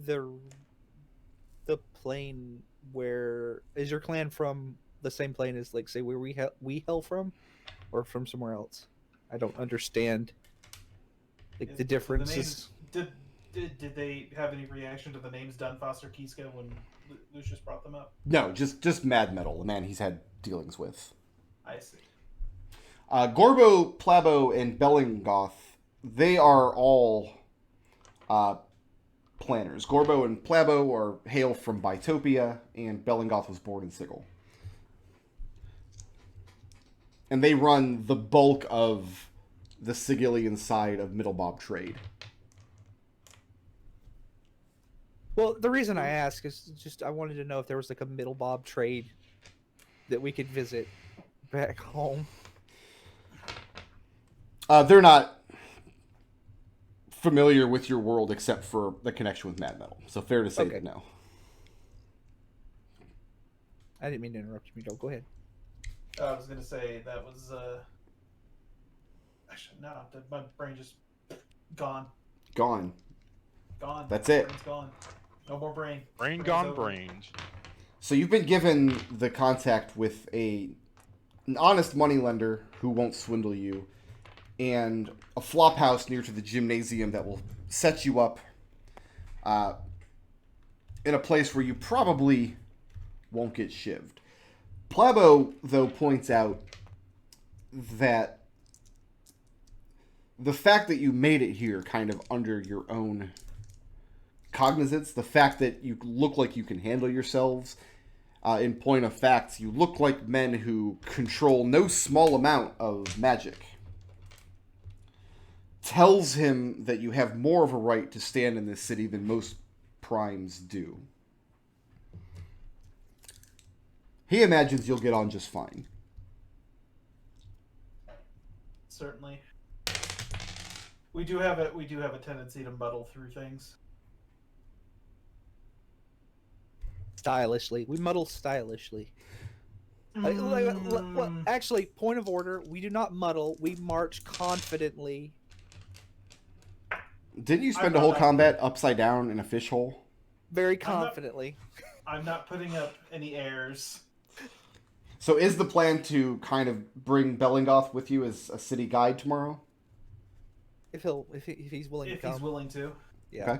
the plane where is your clan from? The same plane as, like, say, where we hail from, or from somewhere else? I don't understand, like, the differences. Did they have any reaction to the names Dunfoster Kiska when Lucius brought them up? No, just Mad Metal, the man he's had dealings with. I see. Gorbo, Plabo, and Bellingoth, they are all planners. Gorbo and Plabo hail from Bitopia, and Bellingoth was born in Sigil. And they run the bulk of the Sigilian side of Middlebob trade. Well, the reason I ask is just I wanted to know if there was like a middle bob trade that we could visit back home. They're not familiar with your world except for the connection with Mad Metal. So fair to say Okay. no. I didn't mean to interrupt you, Miguel. Go ahead. I was gonna say that was actually no, my brain just gone. Gone. Gone. That's it. Brain's gone. No more brain. Brain Brain's gone, over. brained. So you've been given the contact with an honest moneylender who won't swindle you, and a flop house near to the gymnasium that will set you up in a place where you probably won't get shivved. Plabo, though, points out that the fact that you made it here kind of under your own cognizance, the fact that you look like you can handle yourselves, in point of fact, you look like men who control no small amount of magic, tells him that you have more of a right to stand in this city than most primes do. He imagines you'll get on just fine. Certainly. We do have a tendency to muddle through things. Stylishly. We muddle stylishly. Well, actually, point of order, we do not muddle, we march confidently. Didn't you spend a whole combat upside down in a fish hole? Very confidently. I'm not putting up any airs. So is the plan to kind of bring Bellingoth with you as a city guide tomorrow? If he's willing to If come. he's willing to. Yeah.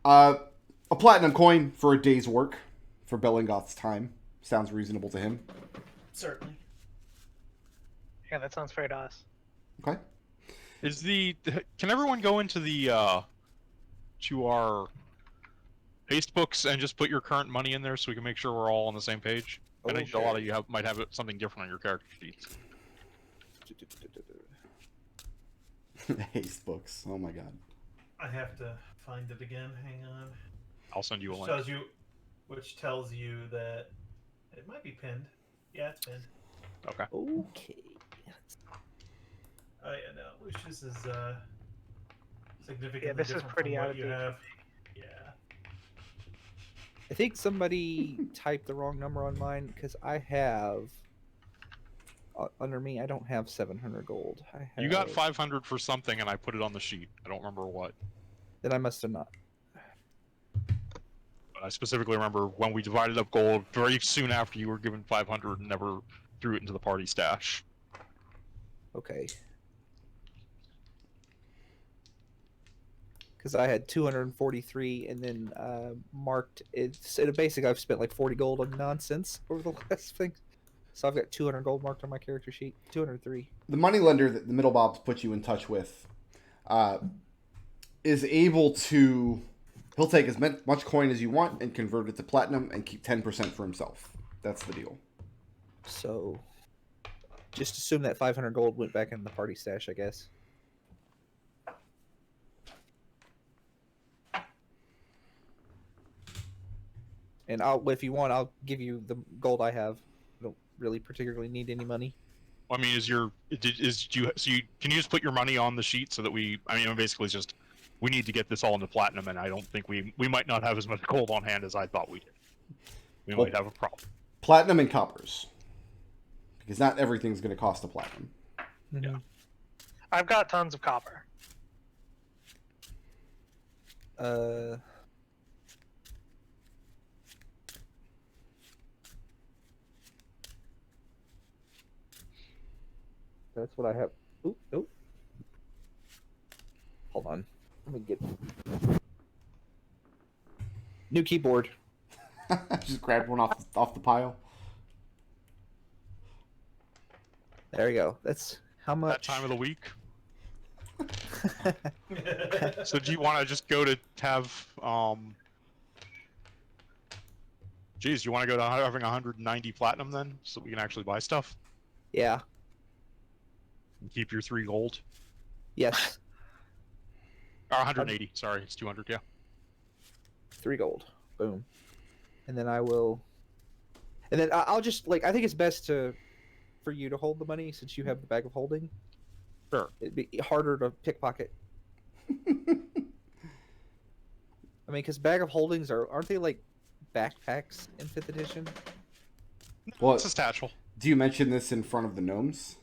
Okay. A platinum coin for a day's work for Bellingoth's time. Sounds reasonable to him. Certainly. Yeah, that sounds fair to us. Okay. Can everyone go into the to our paste books and just put your current money in there so we can make sure we're all on the same page? I think a lot of you might have something different on your character sheets. Haste books. Oh my god. I have to find it again. Hang on. I'll send you a link. Which tells you that it might be pinned. Yeah, it's pinned. Okay. Okay. Oh yeah, no. Lucius is significantly Yeah, this is different pretty from out what of you date. have. Yeah. I think somebody typed the wrong number on mine because I have under me. I don't have 700 gold. You got 500 for something, and I put it on the sheet. I don't remember what. Then I must have not. But I specifically remember when we divided up gold very soon after you were given 500 and never threw it into the party stash. Okay. Because I had 243 and then marked it. In a basic, I've spent like 40 gold on nonsense over the last thing. So I've got 200 gold marked on my character sheet. 203. The moneylender that the Middle Bobs put you in touch with is able to... He'll take as much coin as you want and convert it to platinum and keep 10% for himself. That's the deal. So just assume that 500 gold went back in the party stash, I guess. And if you want, I'll give you the gold I have. I don't really particularly need any money. I mean, can you just put your money on the sheet so that basically it's just, we need to get this all into platinum, and I don't think we might not have as much gold on hand as I thought we did. We might have a problem. Platinum and coppers. Because not everything's going to cost a platinum. Mm-hmm. Yeah. I've got tons of copper. That's what I have. Oop, nope. Hold on. Let me get new keyboard. Just grabbed one off the pile. There we go. That's how much. That time of the week. So do you want to just go to have Geez, you want to go to having 190 platinum then, so we can actually buy stuff? Yeah. And keep your 3 gold. Yes. Or 180. Sorry, it's 200. Yeah. 3 gold. Boom. And then I will. And then I'll just I think it's best for you to hold the money since you have the bag of holding. Sure. It'd be harder to pickpocket. I mean, because bag of holdings aren't they like backpacks in 5th edition? Well, It's attachable. do you mention this in front of the gnomes?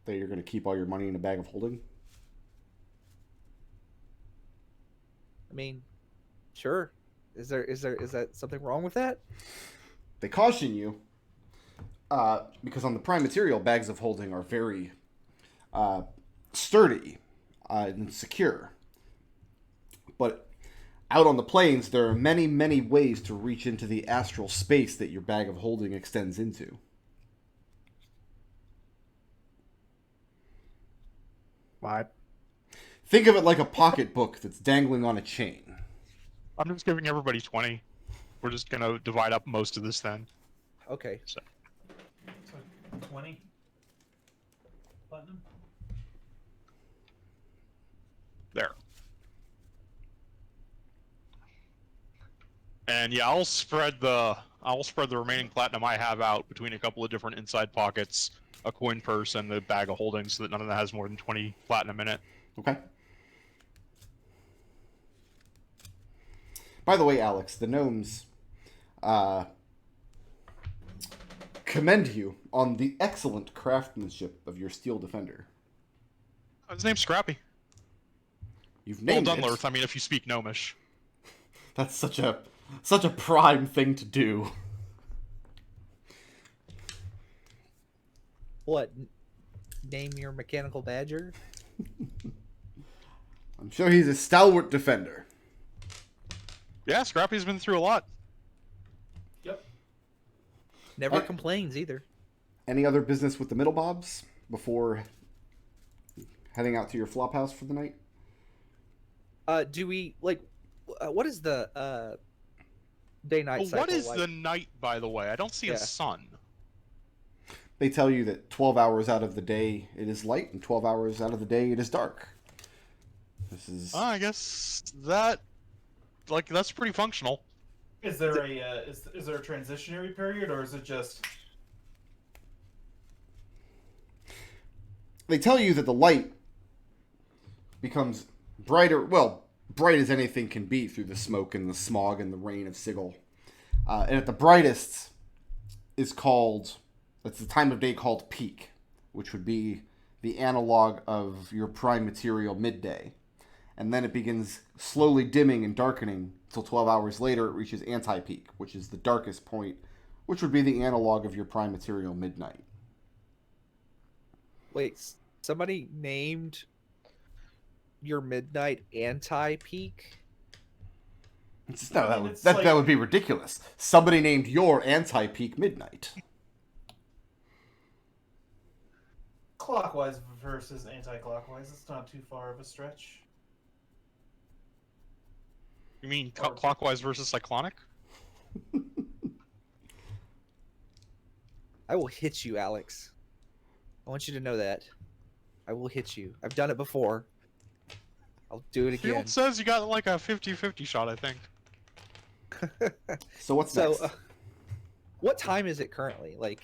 That you're going to keep all your money in a bag of holding? mean, sure. Is that something wrong with that? They caution you, because on the prime material, bags of holding are very sturdy and secure. But out on the plains, there are many, many ways to reach into the astral space that your bag of holding extends into. What? Think of it like a pocketbook that's dangling on a chain. I'm just giving everybody 20. We're just gonna divide up most of this then. Okay. So 20 platinum. There. And yeah, I'll spread the remaining platinum I have out between a couple of different inside pockets, a coin purse, and the bag of holding, so that none of that has more than 20 platinum in it. Okay. By the way, Alex, the gnomes commend you on the excellent craftsmanship of your steel defender. His name's Scrappy. You've Well named done, it. Lurth. I mean, if you speak Gnomish. That's such a prime thing to do. What? Name your mechanical badger? I'm sure he's a stalwart defender. Yeah, Scrappy's been through a lot. Yep. Never complains either. Any other business with the middle bobs before heading out to your flop house for the night? Do we like? What is the day-night Well, cycle what is like? the night, by the way? I don't see Yeah. a sun. They tell you that 12 hours out of the day it is light, and 12 hours out of the day it is dark. This is... I guess that, like, that's pretty functional. Is there a is there a transitionary period, or is it just? They tell you that the light becomes brighter, well, bright as anything can be through the smoke and the smog and the rain of Sigil. And at the brightest is called, it's the time of day called peak, which would be the analog of your prime material midday. And then it begins slowly dimming and darkening until 12 hours later it reaches anti-peak, which is the darkest point, which would be the analog of your prime material midnight. Wait, somebody named your midnight anti-peak? No, I mean, it's that like- would be ridiculous. Somebody named your anti-peak midnight. Clockwise versus anti-clockwise. It's not too far of a stretch. You mean clockwise versus cyclonic? I will hit you, Alex. I want you to know that. I will hit you. I've done it before. I'll do it again. Field says you got like a 50-50 shot, I think. So what's So, next? what time is it currently? Like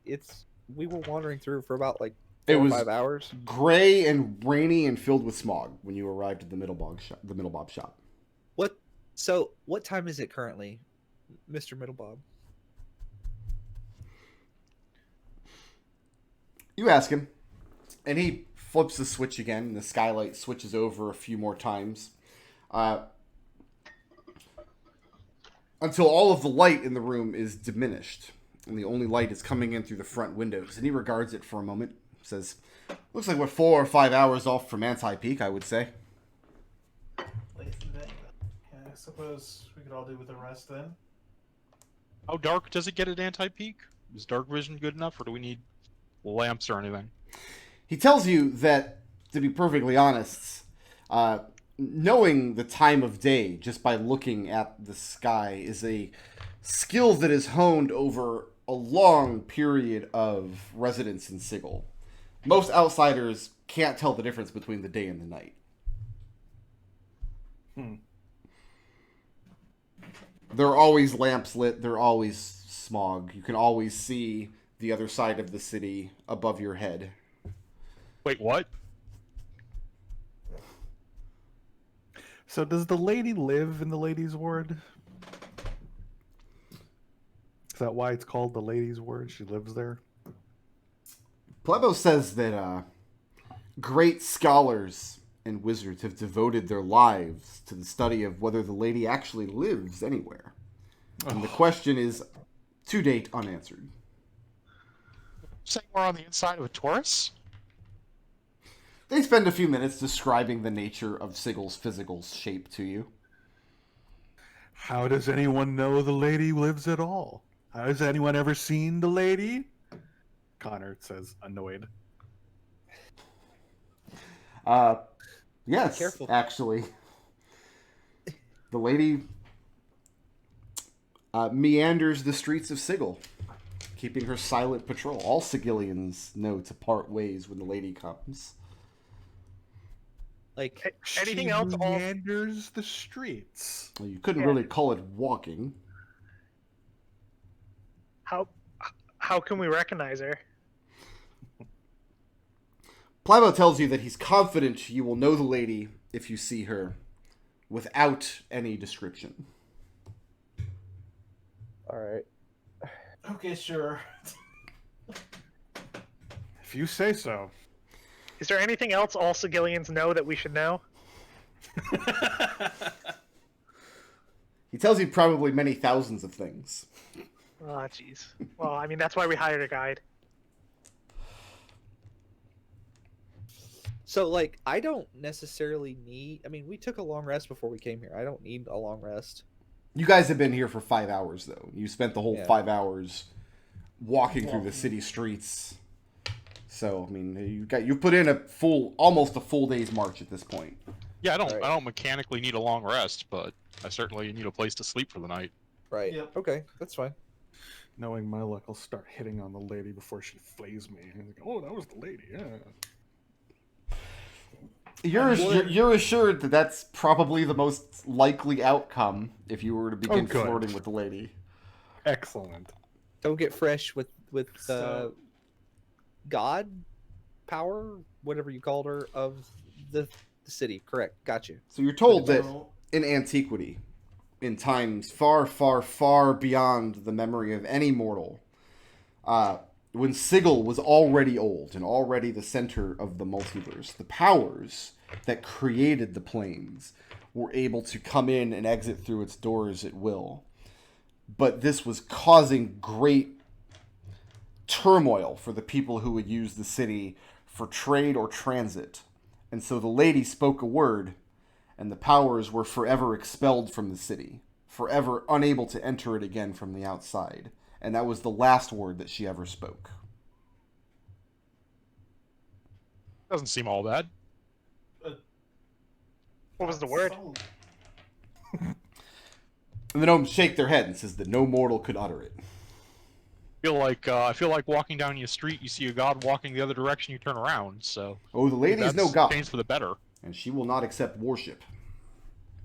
it's we were wandering through for about like It 4 or was 5 hours. Gray and rainy and filled with smog when you arrived at the Middle Bob shop. What time is it currently, Mr. Middlebob? You ask him, and he flips the switch again, and the skylight switches over a few more times. Until all of the light in the room is diminished, and the only light is coming in through the front windows. And he regards it for a moment, says, "Looks like we're 4 or 5 hours off from anti-peak, I would say." Late in the day. Yeah, I suppose we could all do with the rest then. How dark does it get at anti-peak? Is dark vision good enough, or do we need lamps or anything? He tells you that, to be perfectly honest, knowing the time of day just by looking at the sky is a skill that is honed over a long period of residence in Sigil. Most outsiders can't tell the difference between the day and the night. There are always lamps lit, there are always smog. You can always see the other side of the city above your head. Wait, what? So does the lady live in the ladies' ward? Is that why it's called the ladies' ward? She lives there? Plebo says that great scholars and wizards have devoted their lives to the study of whether the lady actually lives anywhere. And the question is, to date, unanswered. Saying we're on the inside of a Taurus? They spend a few minutes describing the nature of Sigel's physical shape to you. How does anyone know the lady lives at all? Has anyone ever seen the lady? Connor says, annoyed. Yes, Careful. actually. The lady meanders the streets of Sigil, keeping her silent patrol. All Sigillians know to part ways when the lady comes. Like, Anything She else? meanders the streets. Well, you couldn't Yeah. really call it walking. How can we recognize her? Plivo tells you that he's confident you will know the lady if you see her, without any description. all right. Okay, sure. If you say so. Is there anything else all Sigillians know that we should know? He tells you probably many thousands of things. Oh, jeez. Well, I mean, that's why we hired a guide. So, like, I don't necessarily need. I mean, we took a long rest before we came here. I don't need a long rest. You guys have been here for 5 hours, though. You spent the whole Yeah. 5 hours walking through the city streets. So, I mean, you put in almost a full day's march at this point. Yeah, I don't Right. I don't mechanically need a long rest, but I certainly need a place to sleep for the night. Right. Yep. Okay, that's fine. Knowing my luck, I'll start hitting on the lady before she flays me. And like, oh, that was the lady, yeah. You're assured that that's probably the most likely outcome if you were to begin good. flirting with the lady. Excellent. Don't get fresh with So- God power, whatever you called her, of the city. Correct. Got you. So you're told that So, in antiquity, in times far, far, far beyond the memory of any mortal, when Sigil was already old and already the center of the multiverse, the powers that created the planes were able to come in and exit through its doors at will. But this was causing great turmoil for the people who would use the city for trade or transit. And so the lady spoke a word, and the powers were forever expelled from the city, forever unable to enter it again from the outside. And that was the last word that she ever spoke. Doesn't seem all bad. What was the word? And the gnomes shake their head and says that no mortal could utter it. I feel like walking down your street, you see a god walking the other direction, you turn around. So Oh, the lady is no that's god, changed for the better. and she will not accept worship.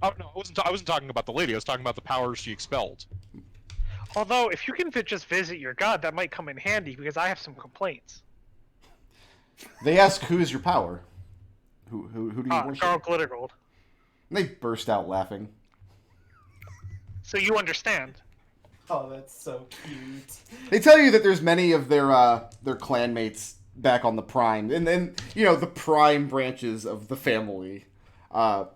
Oh no, I wasn't talking about the lady. I was talking about the powers she expelled. Although, if you can just visit your god, that might come in handy because I have some complaints. They ask, "Who is your power? Who do you worship?" Carl Glittergold. And they burst out laughing. So you understand. oh, that's so cute. They tell you that there's many of their clanmates back on the Prime, and then the Prime branches of the family that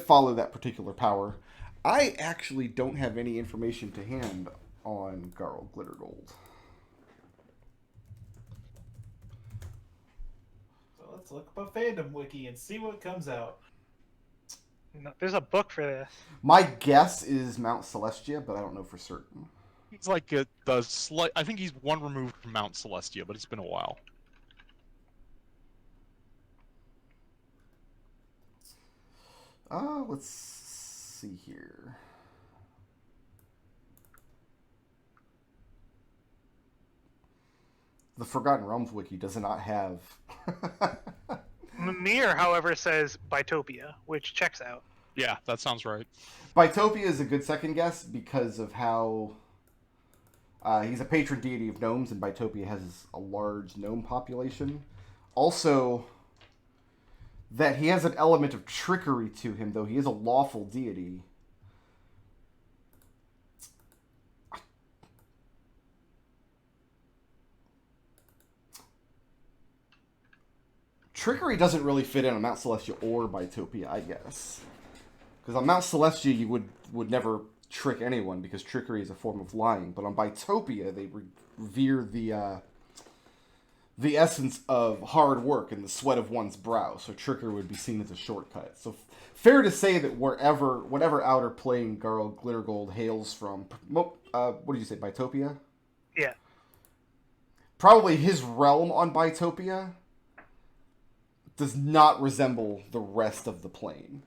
follow that particular power. I actually don't have any information to hand on Garl Glittergold. So let's look up a fandom wiki and see what comes out. No, there's a book for this. My guess is Mount Celestia, but I don't know for certain. He's like I think he's one removed from Mount Celestia, but it's been a while. Let's see here. The Forgotten Realms wiki does not have. Mimir, however, says Bitopia, which checks out. Yeah, that sounds right. Bitopia is a good second guess because of how he's a patron deity of gnomes, and Bitopia has a large gnome population. Also, that he has an element of trickery to him, though he is a lawful deity. Trickery doesn't really fit in on Mount Celestia or Bitopia, I guess. Because on Mount Celestia, you would never trick anyone because trickery is a form of lying. But on Bitopia, they revere the essence of hard work and the sweat of one's brow. So trickery would be seen as a shortcut. So fair to say that whatever outer plane Glittergold hails from, what did you say, Bitopia? Yeah. Probably his realm on Bitopia does not resemble the rest of the plane.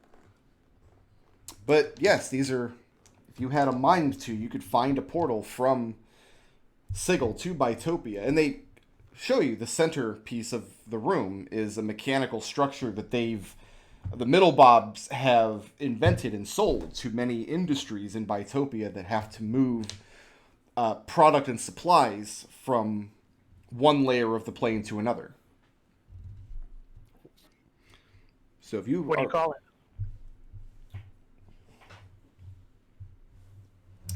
But yes, these are, if you had a mind to, you could find a portal from Sigil to Bitopia. And they show you the centerpiece of the room is a mechanical structure that the Middlebobs have invented and sold to many industries in Bitopia that have to move product and supplies from one layer of the plane to another. So if you What do you call it?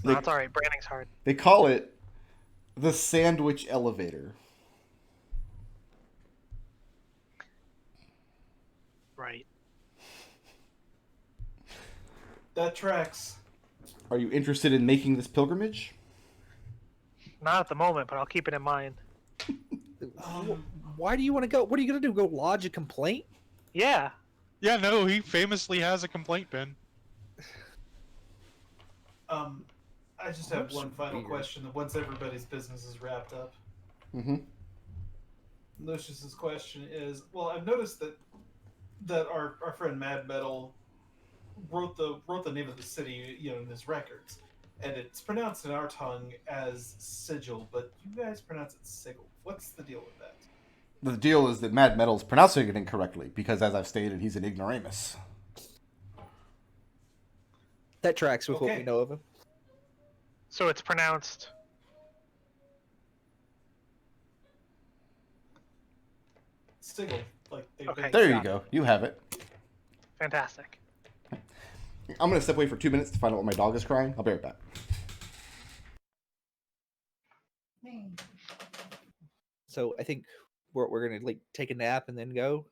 No, that's all right. Branding's hard. They call it the sandwich elevator. Right. That tracks. Are you interested in making this pilgrimage? Not at the moment, but I'll keep it in mind. Why do you want to go? What are you going to do? Go lodge a complaint? Yeah. Yeah, no, he famously has a complaint pen. I just have Whoops, one final weird. question. Once everybody's business is wrapped up, Mm-hmm. Lucius's question is: well, I've noticed that our friend Mad Metal wrote the name of the city, in his records, and it's pronounced in our tongue as Sigil, but you guys pronounce it Sigil. What's the deal with that? The deal is that Mad Metal's pronouncing it incorrectly because, as I've stated, he's an ignoramus. That tracks with what Okay. we know of him. So it's pronounced. Sigil, like they've Okay. There you Got go. You have it. Fantastic. I'm going to step away for 2 minutes to find out what my dog is crying. I'll be right back. So I think we're going to take a nap and then go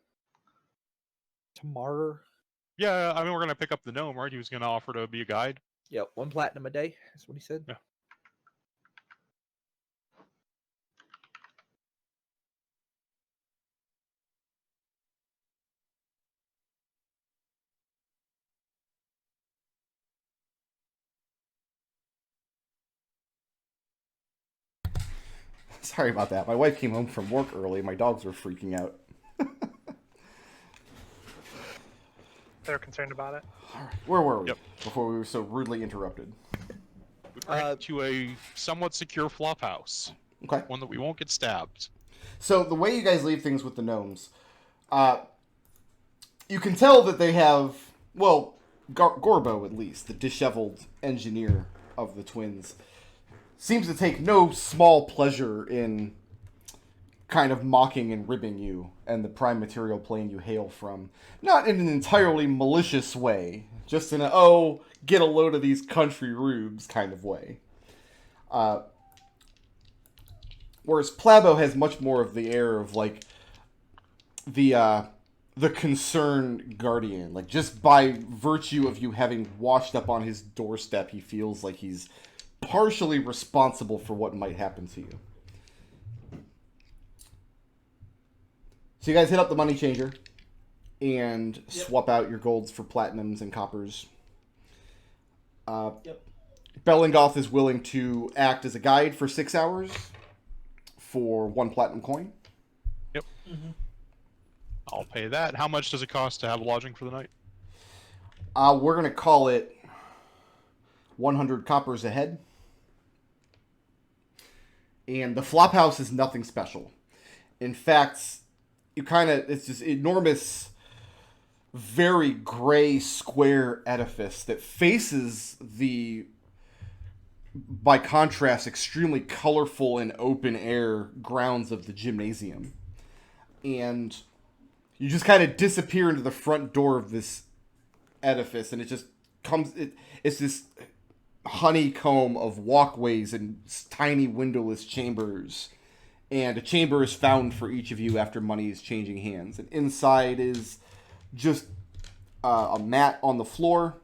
tomorrow. Yeah, I mean, we're gonna pick up the gnome, right? He was gonna offer to be a guide. Yep, 1 platinum a day. That's what he said. Yeah. Sorry about that. My wife came home from work early. My dogs were freaking out. They're concerned about it. All right. Where were we Yep. before we were so rudely interrupted? To a somewhat secure flop house, Okay. one that we won't get stabbed. So the way you guys leave things with the gnomes, you can tell that they have, well, Gorbo at least, the disheveled engineer of the twins, seems to take no small pleasure in kind of mocking and ribbing you and the prime material plane you hail from. Not in an entirely malicious way, just in a, get a load of these country rubes kind of way. Whereas Plabo has much more of the air of, like, the concerned guardian. Like, just by virtue of you having washed up on his doorstep, he feels like he's partially responsible for what might happen to you. So you guys hit up the money changer and swap out your golds for platinums and coppers. Yep. Bellingoth is willing to act as a guide for 6 hours for 1 platinum coin. Yep. Mm-hmm. I'll pay that. How much does it cost to have lodging for the night? We're going to call it 100 coppers a head. And the flophouse is nothing special. In fact, it's this enormous, very gray square edifice that faces the, by contrast, extremely colorful and open air grounds of the gymnasium. And you just kind of disappear into the front door of this edifice, and it just it's this honeycomb of walkways and tiny windowless chambers And a chamber is found for each of you after money is changing hands. And inside is just a mat on the floor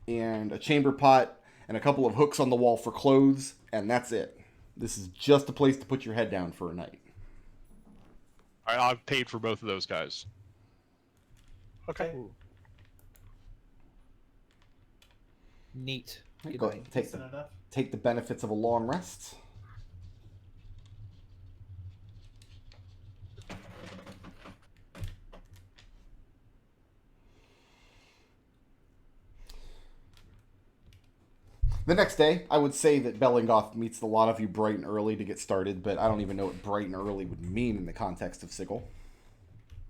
and a chamber pot and a couple of hooks on the wall for clothes, and that's it. This is just a place to put your head down for a night. All right, I've paid for both of those guys. Okay. Ooh. Neat. Good Go, night. Decent enough. take the benefits of a long rest. The next day, I would say that Bellingoth meets a lot of you bright and early to get started, but I don't even know what bright and early would mean in the context of Sigil.